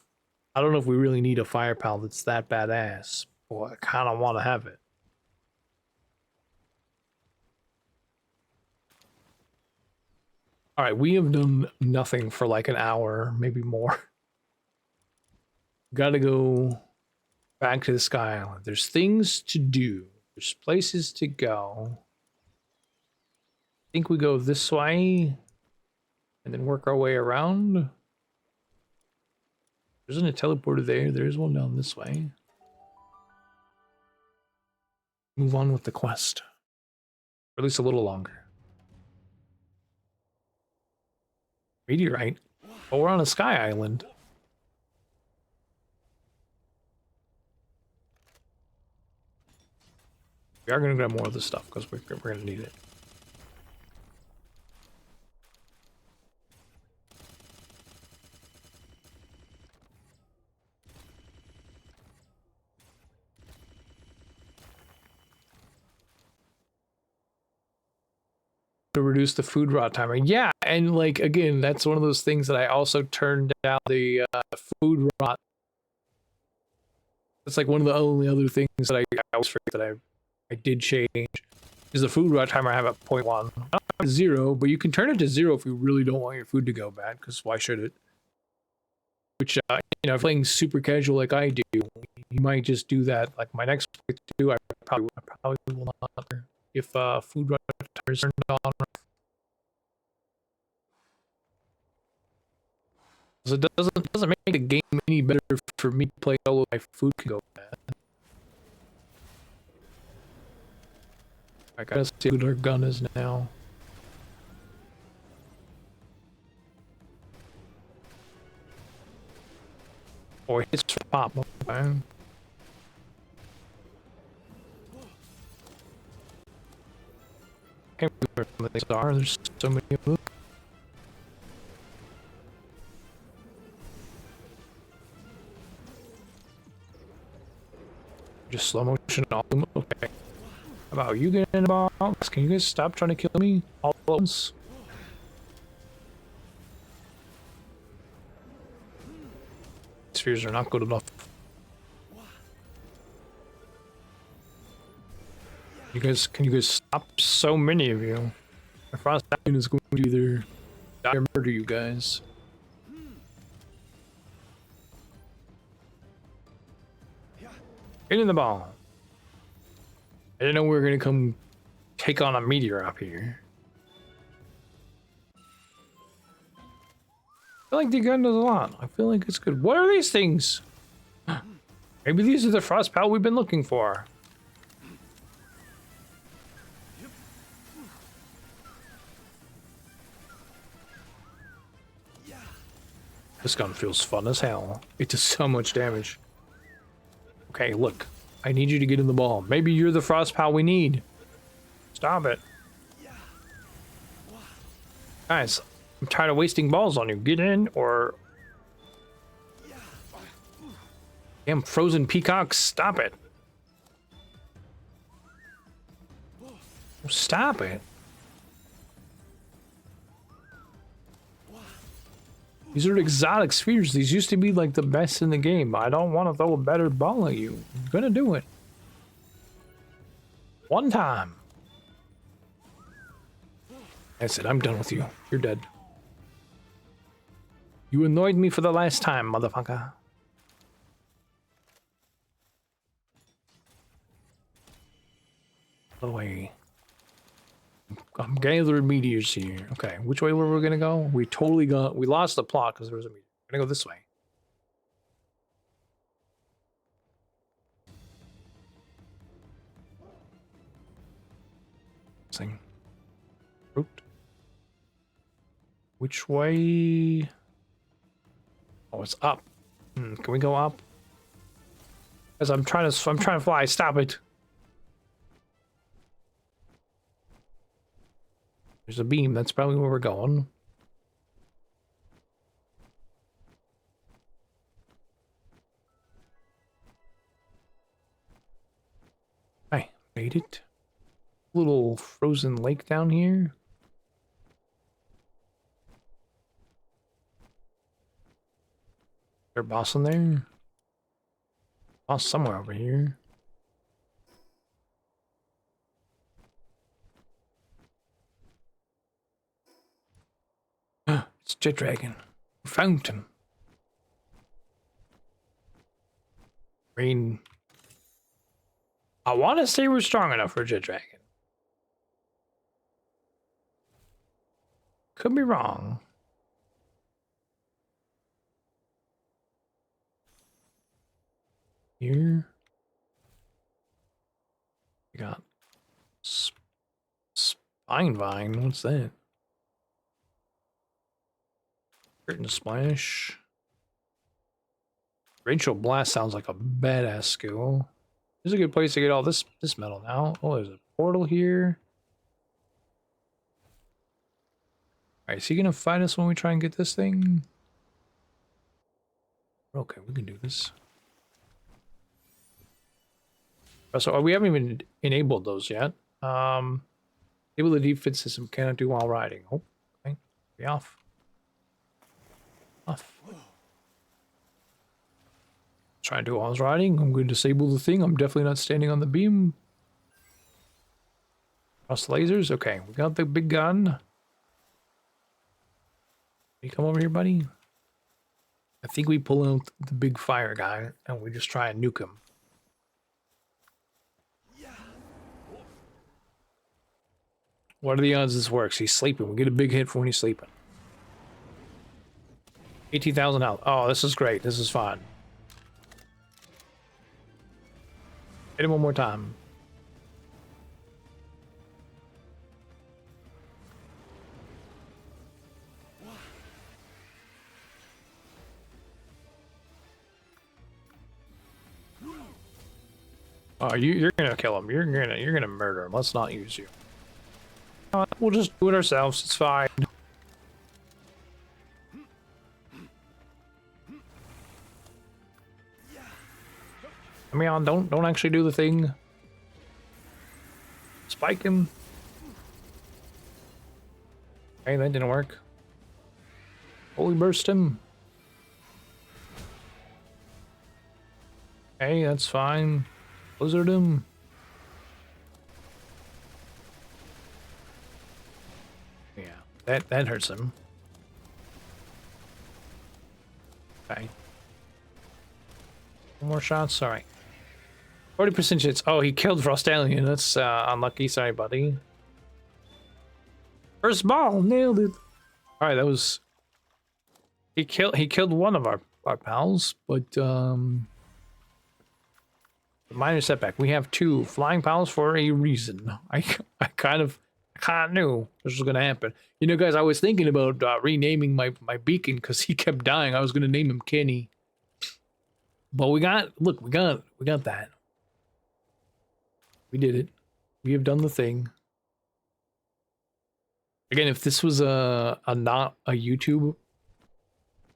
Speaker 1: I don't know if we really need a fire pal that's that badass. Well, I kind of want to have it. All right, we have done nothing for like an hour, maybe more. Gotta go back to the Sky Island. There's things to do. There's places to go. I think we go this way and then work our way around. There isn't a teleporter there. There's one down this way. Move on with the quest. Or at least a little longer. Meteorite. Oh, we're on a Sky Island. We are going to grab more of this stuff because we're going to need it. To reduce the food rot timer. Yeah, and like again, that's one of those things that I also turned down the food rot. That's like one of the only other things that I always forget that I did change is the food rot timer I have at 0.1. Not 0, but you can turn it to 0 if you really don't want your food to go bad, because why should it? Which you know, playing super casual like I do, you might just do that. Like my next playthrough, I probably will not. If food rot timer is turned on. So it doesn't make the game any better for me to play solo. My food can go bad. I gotta see what our gun is now. Oh, it hits for pop. Okay. Can't believe where some of these are. There's so many of them. Just slow motion all of them. Okay. How about you getting in the box? Can you guys stop trying to kill me all at once? Spheres are not good enough. Can you guys stop? So many of you. My frost dragon is going to either die or murder you guys. Get in the ball. I didn't know we were gonna come take on a meteor up here. I feel like the gun does a lot. I feel like it's good. What are these things? Maybe these are the frost pal we've been looking for. This gun feels fun as hell. It does so much damage. Okay, look. I need you to get in the ball. Maybe you're the frost pal we need. Stop it. Guys, I'm tired of wasting balls on you. Get in or... Damn frozen peacocks, stop it. Stop it. These are exotic spheres. These used to be like the best in the game. I don't want to throw a better ball at you. I'm gonna do it. One time. That's it. I'm done with you. You're dead. You annoyed me for the last time, motherfucker. Away. I'm gathering meteors here. Okay, which way were we gonna go? We lost the plot because there was a meteor. We're gonna go this way. Sing. Fruit. Which way? Oh, it's up. Can we go up? Because I'm trying to fly. Stop it. There's a beam. That's probably where we're going. I made it. Little frozen lake down here. Is there a boss in there? Boss somewhere over here. It's Jet Dragon. We found him. Rain. I want to say we're strong enough for a Jet Dragon. Could be wrong. Here. We got Spine Vine. What's that? Curtain Splash. Rachel Blast sounds like a badass skill. This is a good place to get all this metal now. Oh, there's a portal here. Alright, is he gonna fight us when we try and get this thing? Okay, we can do this. So we haven't even enabled those yet. Able the defense system cannot do while riding. Oh, okay. Be off. Off. Try and do while I was riding. I'm going to disable the thing. I'm definitely not standing on the beam. Cross lasers. Okay, we got the big gun. You come over here, buddy. I think we pull out the big fire guy and we just try and nuke him. What are the odds this works? He's sleeping. We get a big hit for when he's sleeping. 18,000 health. Oh, this is great. This is fun. Hit him one more time. Oh, you're gonna kill him. You're gonna murder him. Let's not use you. We'll just do it ourselves. It's fine. I mean, don't actually do the thing. Spike him. Okay, that didn't work. Holy burst him. Okay, that's fine. Blizzard him. Yeah, that hurts him. Okay. One more shots. Sorry. 40% chance. Oh, he killed Frostallion. That's unlucky. Sorry, buddy. First ball, nailed it. All right, that was. He killed one of our pals, but minor setback. We have two flying pals for a reason. I kind of I kind of knew this was gonna happen. You know, guys, I was thinking about renaming my beacon because he kept dying. I was gonna name him Kenny, but we got that. We did it. We have done the thing. Again, if this was a not a YouTube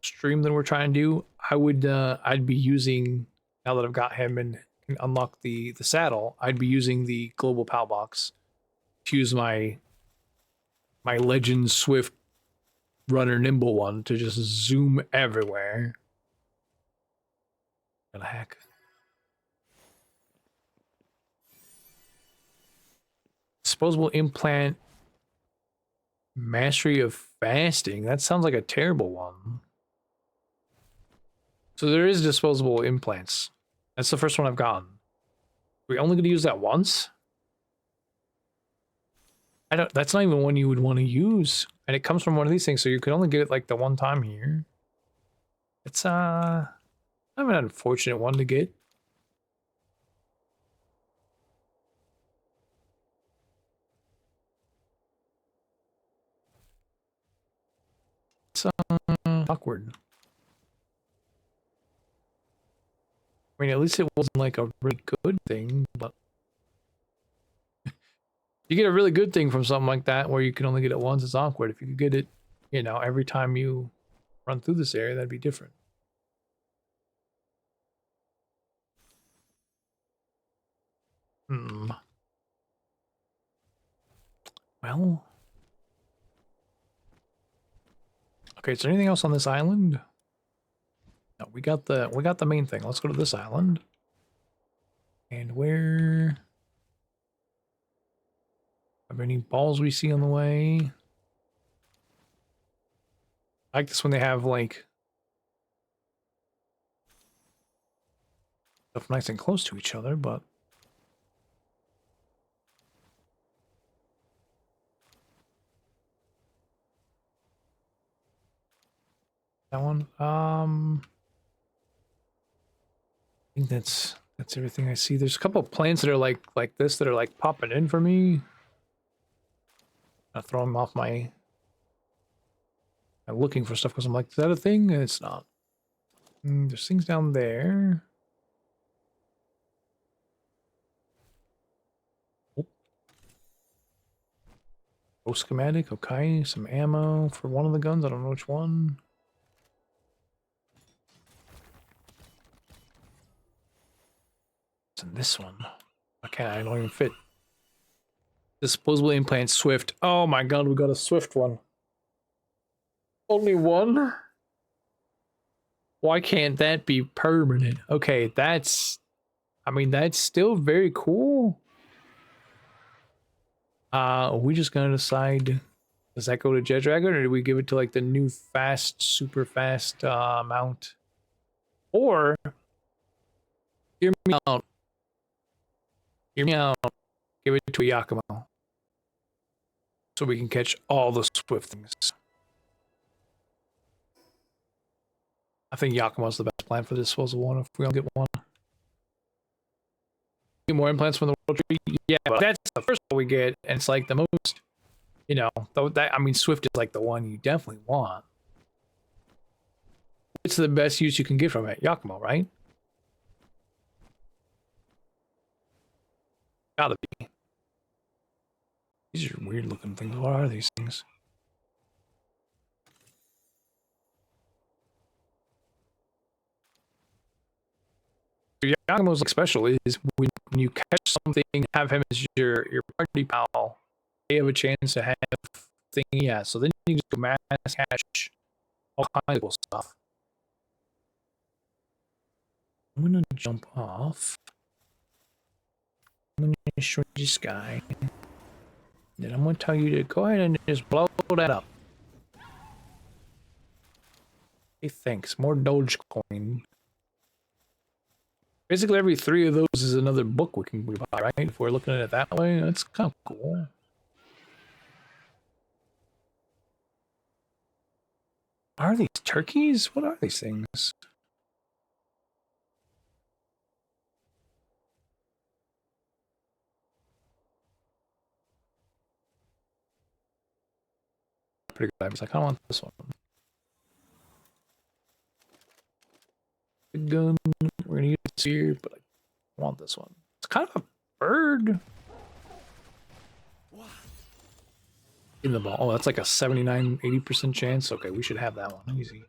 Speaker 1: stream that we're trying to do, I'd be using, now that I've got him and can unlock the saddle, I'd be using the global PAL box to use my Legend Swift Runner Nimble one to just zoom everywhere. What the heck? Disposable implant, mastery of fasting. That sounds like a terrible one. So there is disposable implants. That's the first one I've gotten. We're only going to use that once? I don't. That's not even one you would want to use, and it comes from one of these things, so you can only get it like the one time here. It's kind of an unfortunate one to get. It's awkward. I mean, at least it wasn't like a really good thing, but you get a really good thing from something like that where you can only get it once, it's awkward. If you could get it, you know, every time you run through this area, that'd be different. Well. Okay, is there anything else on this island? No, we got the main thing. Let's go to this island. And where? Are there any balls we see on the way? I like this when they have like stuff nice and close to each other, but that one. I think that's everything I see. There's a couple of plants that are like this that are like popping in for me. I throw them off my. I'm looking for stuff because I'm like, is that a thing? And it's not. There's things down there. Oh, schematic. Okay, some ammo for one of the guns. I don't know which one. It's in this one. Okay, I don't even fit. Disposable implant Swift. Oh my god, we got a Swift one. Only one? Why can't that be permanent? Okay, that's... I mean, that's still very cool. We just gonna decide... Does that go to Jet Dragon, or do we give it to, like, the new fast, super fast, mount? Or... Hear me out. Hear me out. Give it to a Yakimo. So we can catch all the Swift things. I think Yakima's the best plan for this disposable one if we all get one. Get more implants from the World Tree? Yeah, but that's the first one we get, and it's like the most, you know, I mean, Swift is like the one you definitely want. It's the best use you can get from it. Yakimo, right? Gotta be. These are weird looking things. What are these things? Yakimo's like special is when you catch something, have him as your party pal, they have a chance to have thing. Yeah, so then you can just go mass catch all kinds of cool stuff. I'm gonna jump off. I'm gonna show this guy. Then I'm gonna tell you to go ahead and just blow that up. Hey, thanks. More Dogecoin. Basically, every 3 of those is another book we can buy, right? If we're looking at it that way, that's kind of cool. Are these turkeys? What are these things? pretty good items. I kind of want this one. Big gun. We're gonna use this here, but I want this one. It's kind of a bird. In the ball. Oh, that's like a 79, 80% chance. Okay, we should have that one. Easy.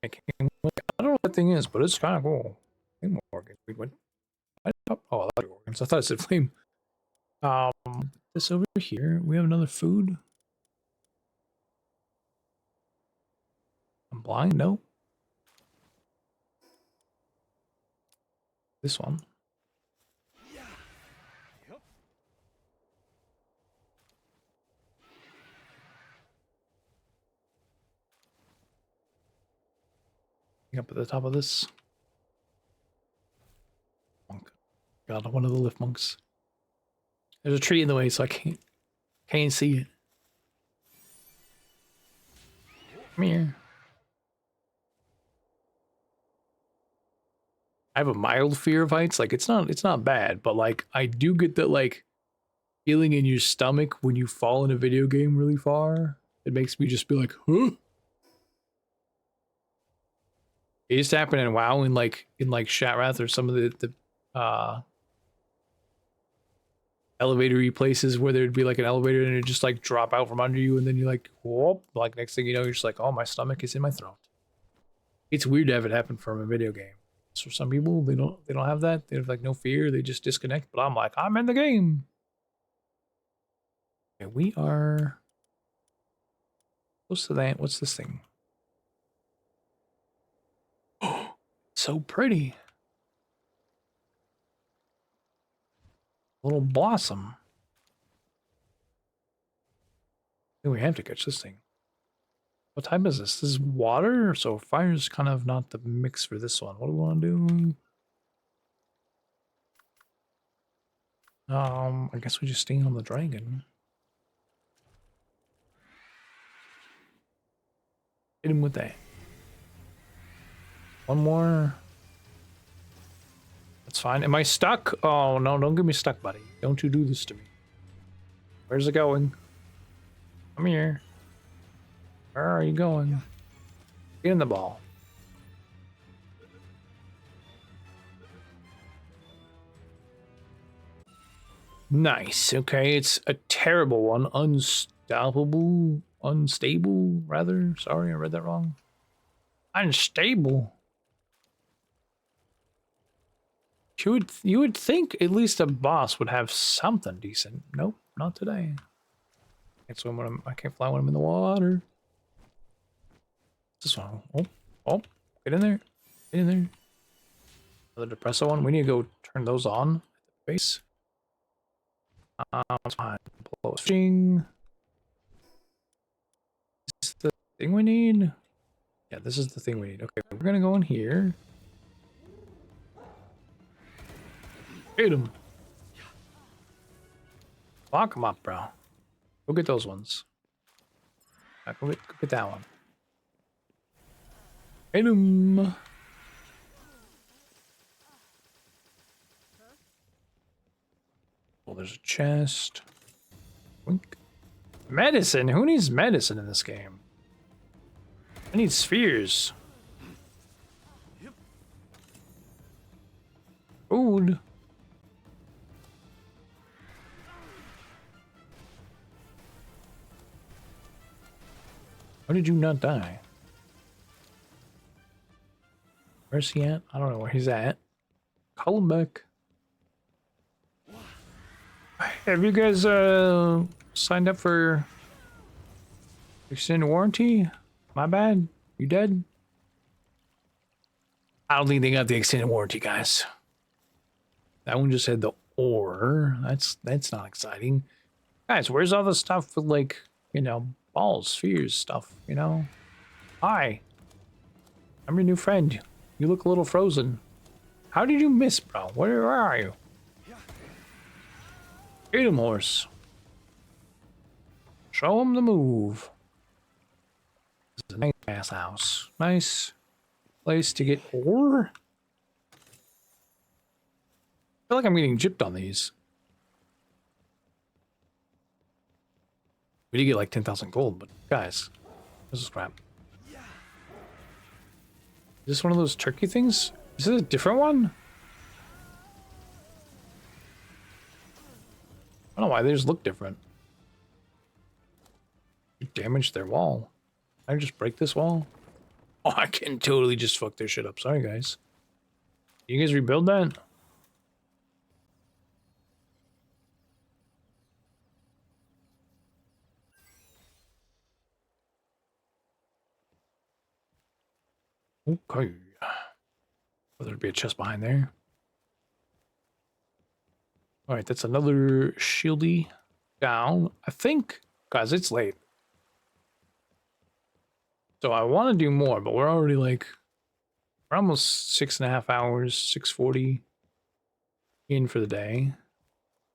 Speaker 1: I don't know what that thing is, but it's kind of cool. Flame organ. We went. Oh, electric organs. I thought it said flame. This over here. We have another food. I'm blind. No. This one. Up at the top of this. Monk. God, one of the lift monks. There's a tree in the way, so I can't see it. Come here. I have a mild fear of heights. Like it's not bad, but like I do get that like feeling in your stomach when you fall in a video game really far. It makes me just be like, huh? It used to happen in WoW in like Shatrath or some of the elevator-y places where there'd be like an elevator and it'd just like drop out from under you and then you're like, whoop, like next thing you know, you're just like, oh, my stomach is in my throat. It's weird to have it happen from a video game. So for some people, they don't have that. They have like no fear, they just disconnect. But I'm like, I'm in the game. Okay, we are close to that. What's this thing? So pretty. Little blossom. I think we have to catch this thing. What type is this? This is water, so fire's kind of not the mix for this one. What do we want to do? I guess we just stay on the dragon. Hit him with that. One more. That's fine. Am I stuck? Oh, no, don't get me stuck, buddy. Don't you do this to me. Where's it going? Come here. Where are you going? Get in the ball. Nice. Okay, it's a terrible one. Unstoppable. Unstable, rather. Sorry, I read that wrong. Unstable. You would think at least a boss would have something decent. Nope, not today. Can't swim when I can't fly when I'm in the water. This one. Oh, get in there. Get in there. Another depressor one. We need to go turn those on at the base. It's fine. Is this the thing we need? Yeah, this is the thing we need. Okay, we're gonna go in here. Hit him. Lock him up, bro. Go get those ones. Go get that one. Hit him. Oh, there's a chest. Wink. Medicine? Who needs medicine in this game? I need spheres. Food. How did you not die? Where's he at? I don't know where he's at. Call him back. Have you guys signed up for extended warranty? My bad. You dead? I don't think they got the extended warranty, guys. That one just had the ore. That's not exciting. Guys, where's all the stuff with like, you know, balls, spheres, stuff, you know? Hi. I'm your new friend. You look a little frozen. How did you miss, bro? Where are you? Get him, horse. Show him the move. This is a nice ass house. Nice place to get ore. I feel like I'm getting gypped on these. We did get like 10,000 gold, but guys, this is crap. Is this one of those turkey things? Is this a different one? I don't know why they just look different. You damaged their wall. Can I just break this wall? Oh, I can totally just fuck their shit up. Sorry, guys. You guys rebuild that? Okay. Oh, there'd be a chest behind there. All right, that's another shieldy down. I think, guys, it's late. So I want to do more, but we're already like, we're almost 6.5 hours, 6:40 in for the day.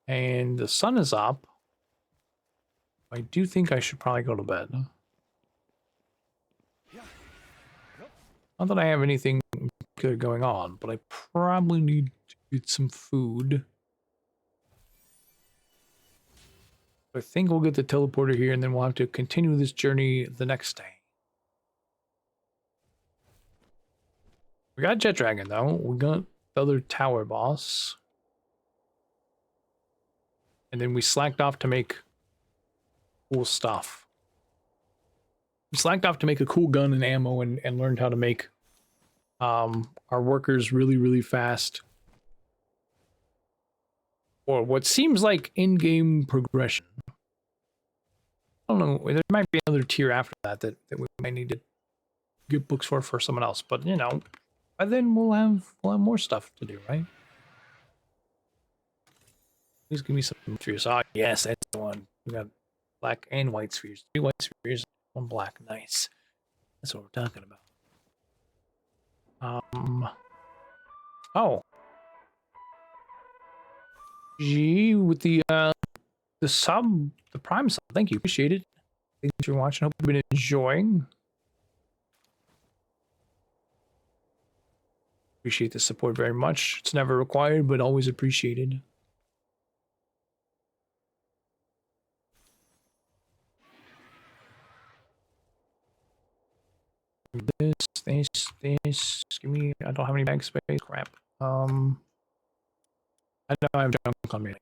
Speaker 1: And the sun is up. I do think I should probably go to bed. Not that I have anything good going on, but I probably need to get some food. I think we'll get the teleporter here, and then we'll have to continue this journey the next day. We got Jet Dragon, though. We got the other tower boss. And then we slacked off to make cool stuff. We slacked off to make a cool gun and ammo and learned how to make our workers really, really fast. Or what seems like in-game progression. I don't know. There might be another tier after that we might need to get books for someone else. But, you know, by then we'll have more stuff to do, right? Please give me some spheres. Oh, yes, that's the one. We got black and white spheres. 3 white spheres, 1 black. Nice. That's what we're talking about. Oh. Gee, with the sub, the prime sub. Thank you. Appreciate it. Thanks for watching. Hope you've been enjoying. Appreciate the support very much. It's never required, but always appreciated. This. Give me. I don't have any bag space. Crap. I know I have junk on me.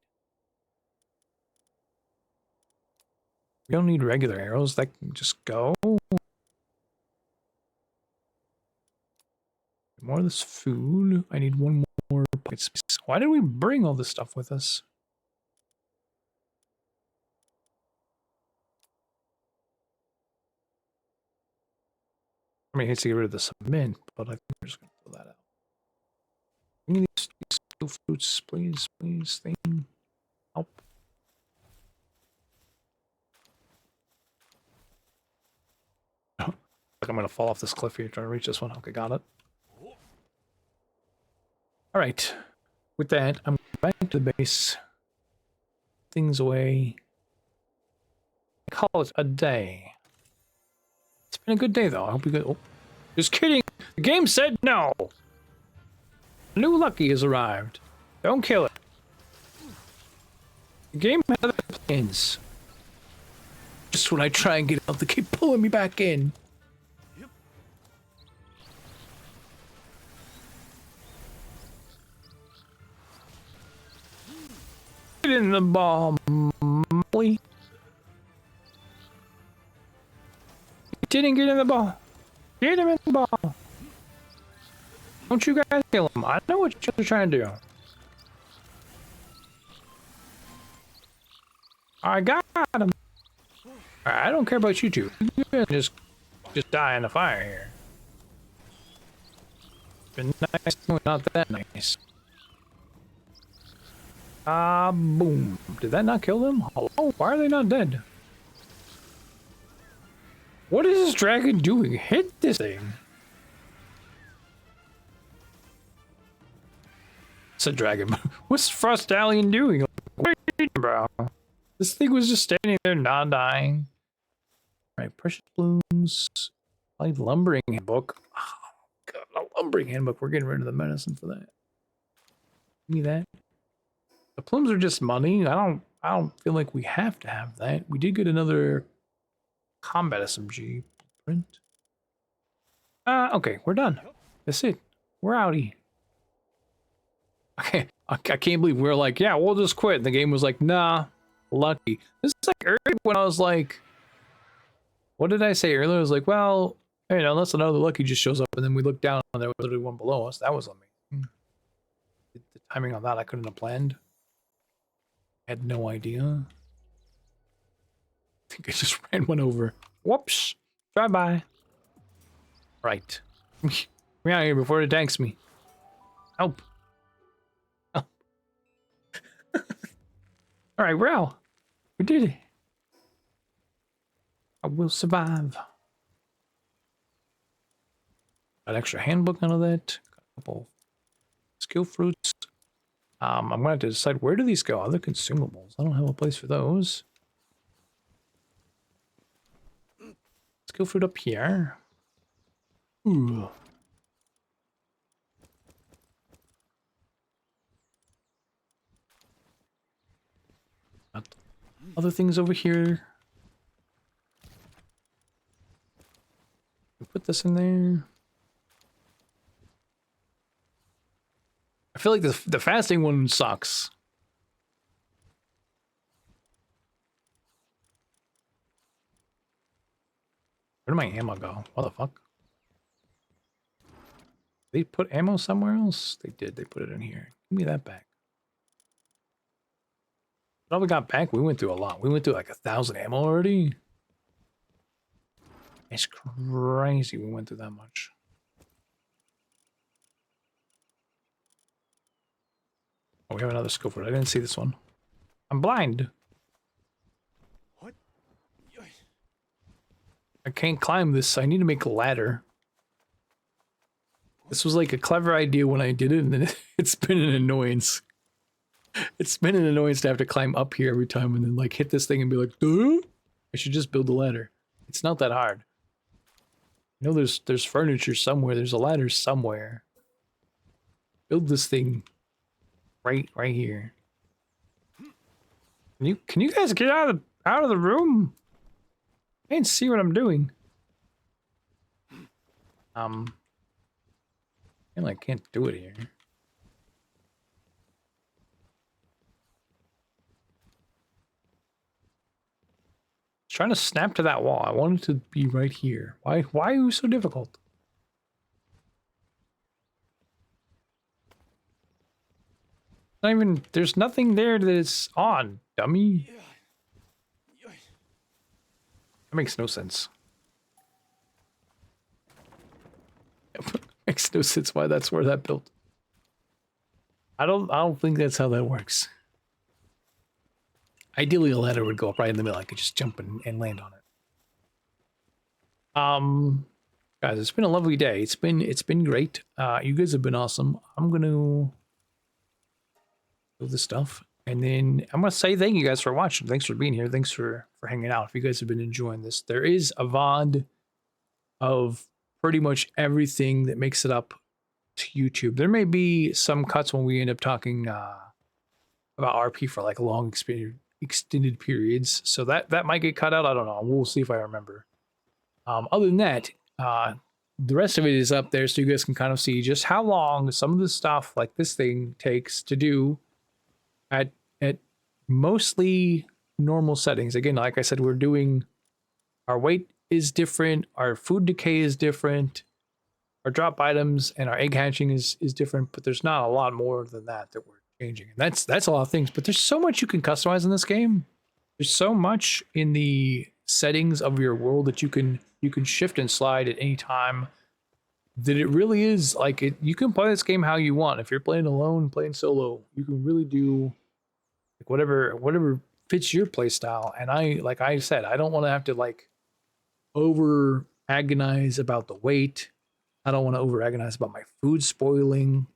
Speaker 1: We don't need regular arrows. That can just go. More of this food. I need 1 more pocket space. Why did we bring all this stuff with us? I mean, I hate to get rid of the cement, but I think we're just going to throw that out. Give me these 2 fruits, please, thing. Help. Like I'm going to fall off this cliff here trying to reach this one. Okay, got it. All right. With that, I'm back to the base. Things away. I call it a day. It's been a good day, though. I hope you get. Oh, just kidding. The game said no. A new Lucky has arrived. Don't kill it. The game had other plans. Just when I try and get out, they keep pulling me back in. Get in the ball, Molly. Didn't get in the ball. Get him in the ball. Don't you guys kill him. I know what you're trying to do. I got him. I don't care about you two. You guys just die in the fire here. Been nice, not that nice. Boom. Did that not kill them? Hello? Why are they not dead? What is this dragon doing? Hit this thing. It's a dragon. What's Frost Alien doing? What are you doing, bro? This thing was just standing there, not dying. Alright, precious blooms. Like lumbering handbook. Oh, God, a lumbering handbook. We're getting rid of the medicine for that. Give me that. The plumes are just money. I don't I don't feel like we have to have that. We did get another combat SMG print. Okay, we're done. That's it. We're outie. Okay, I can't believe we're like, yeah, we'll just quit. And the game was like, nah, lucky. This is like early when I was like, what did I say earlier? I was like, well, you know, unless another lucky just shows up, and then we look down and there was literally one below us. That was amazing. The timing on that I couldn't have planned. I had no idea. I think I just ran one over. Whoops. Drive by. Right. Get me out of here before it tanks me. Help. Help. Alright, we're out. We did it. I will survive. Got an extra handbook out of that. Got a couple skill fruits. I'm gonna have to decide where do these go? Other consumables. I don't have a place for those. Skill fruit up here. Ooh. Got other things over here. Put this in there. I feel like the fasting one sucks. Where did my ammo go? What the fuck? They put ammo somewhere else? They did. They put it in here. Give me that back. What we got back? We went through a lot. We went through like 1,000 ammo already. It's crazy we went through that much. Oh, we have another scope for it. I didn't see this one. I'm blind.
Speaker 2: What?
Speaker 1: I can't climb this. I need to make a ladder. This was like a clever idea when I did it, and then it's been an annoyance. It's been an annoyance to have to climb up here every time and then like hit this thing and be like, duh? I should just build a ladder. It's not that hard. I know there's furniture somewhere. There's a ladder somewhere. Build this thing right here. Can you guys get out of the room? I can't see what I'm doing. I can't do it here. Trying to snap to that wall. I want it to be right here. Why are you so difficult? Not even, there's nothing there that is on, dummy. That makes no sense. Makes no sense why that's where that built. I don't think that's how that works. Ideally, a ladder would go up right in the middle. I could just jump and land on it. Guys, it's been a lovely day. It's been great. You guys have been awesome. I'm gonna do this stuff, and then I'm gonna say thank you guys for watching. Thanks for being here. Thanks for hanging out. If you guys have been enjoying this, there is a VOD of pretty much everything that makes it up to YouTube. There may be some cuts when we end up talking about RP for like long extended periods, so that might get cut out. I don't know. We'll see if I remember. Other than that, the rest of it is up there, so you guys can kind of see just how long some of the stuff like this thing takes to do at mostly normal settings. Again, like I said, we're doing, our weight is different, our food decay is different, our drop items and our egg hatching is different, but there's not a lot more than that we're changing. And that's a lot of things, but there's so much you can customize in this game. There's so much in the settings of your world that you can shift and slide at any time, that it really is like it. You can play this game how you want. If you're playing alone, playing solo, you can really do like whatever fits your play style. And like I said, I don't want to have to like over agonize about the weight. I don't want to over agonize about my food spoiling,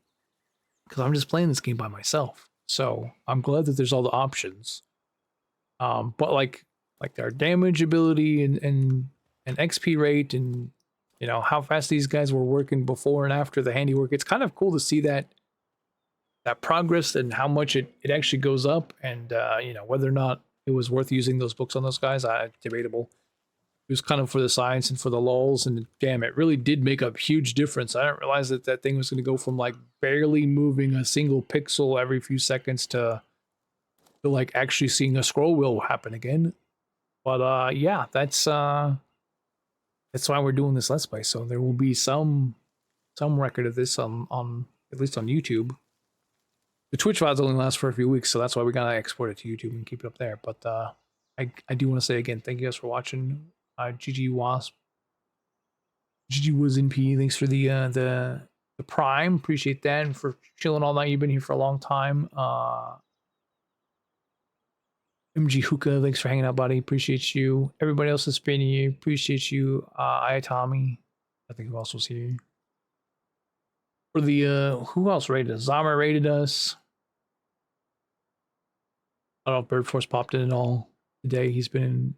Speaker 1: because I'm just playing this game by myself. So I'm glad that there's all the options. But like our damage ability and XP rate, and you know how fast these guys were working before and after the handiwork, it's kind of cool to see that that progress and how much it actually goes up, and you know, whether or not it was worth using those books on those guys, debatable. It was kind of for the science and for the lulls, and damn, it really did make a huge difference. I didn't realize that that thing was going to go from like barely moving a single pixel every few seconds to like actually seeing a scroll wheel happen again. But yeah, that's why we're doing this let's play. So there will be some record of this on at least on YouTube. The Twitch files only last for a few weeks, so that's why we gotta export it to YouTube and keep it up there. But I do want to say again, thank you guys for watching. GG Wasp, GG was in P. Thanks for the Prime, appreciate that, and for chilling all night. You've been here for a long time. MG Hookah, thanks for hanging out, buddy. Appreciate you. Everybody else is spinning you. Appreciate you. Ayatami, I think who else was here. For the who else rated us? Zama rated us. I don't know if Bird Force popped in at all today. He's been in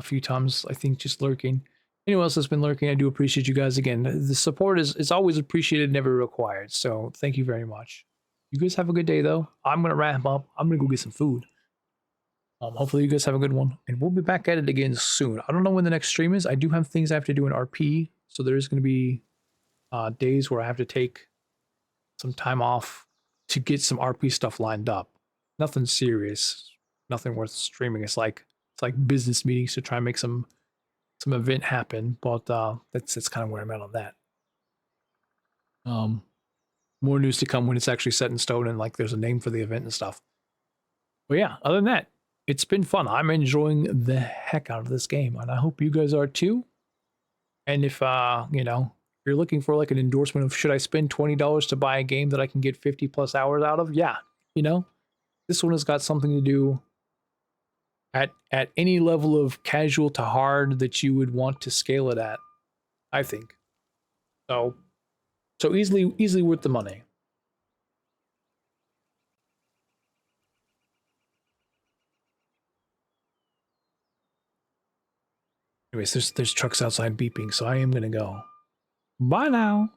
Speaker 1: a few times, I think, just lurking. Anyone else that's been lurking, I do appreciate you guys again. The support is always appreciated, never required. So thank you very much. You guys have a good day, though. I'm gonna wrap up. I'm gonna go get some food. Hopefully you guys have a good one, and we'll be back at it again soon. I don't know when the next stream is. I do have things I have to do in RP, so there's going to be days where I have to take some time off to get some RP stuff lined up. Nothing serious, nothing worth streaming. It's like business meetings to try and make some event happen. But that's kind of where I'm at on that. More news to come when it's actually set in stone and like there's a name for the event and stuff. But yeah, other than that, it's been fun. I'm enjoying the heck out of this game, and I hope you guys are too. And if you know, if you're looking for like an endorsement of should I spend $20 to buy a game that I can get 50 plus hours out of, yeah, you know, this one has got something to do at any level of casual to hard that you would want to scale it at, I think. So easily worth the money. Anyways, there's trucks outside beeping, so I am gonna go. Bye now.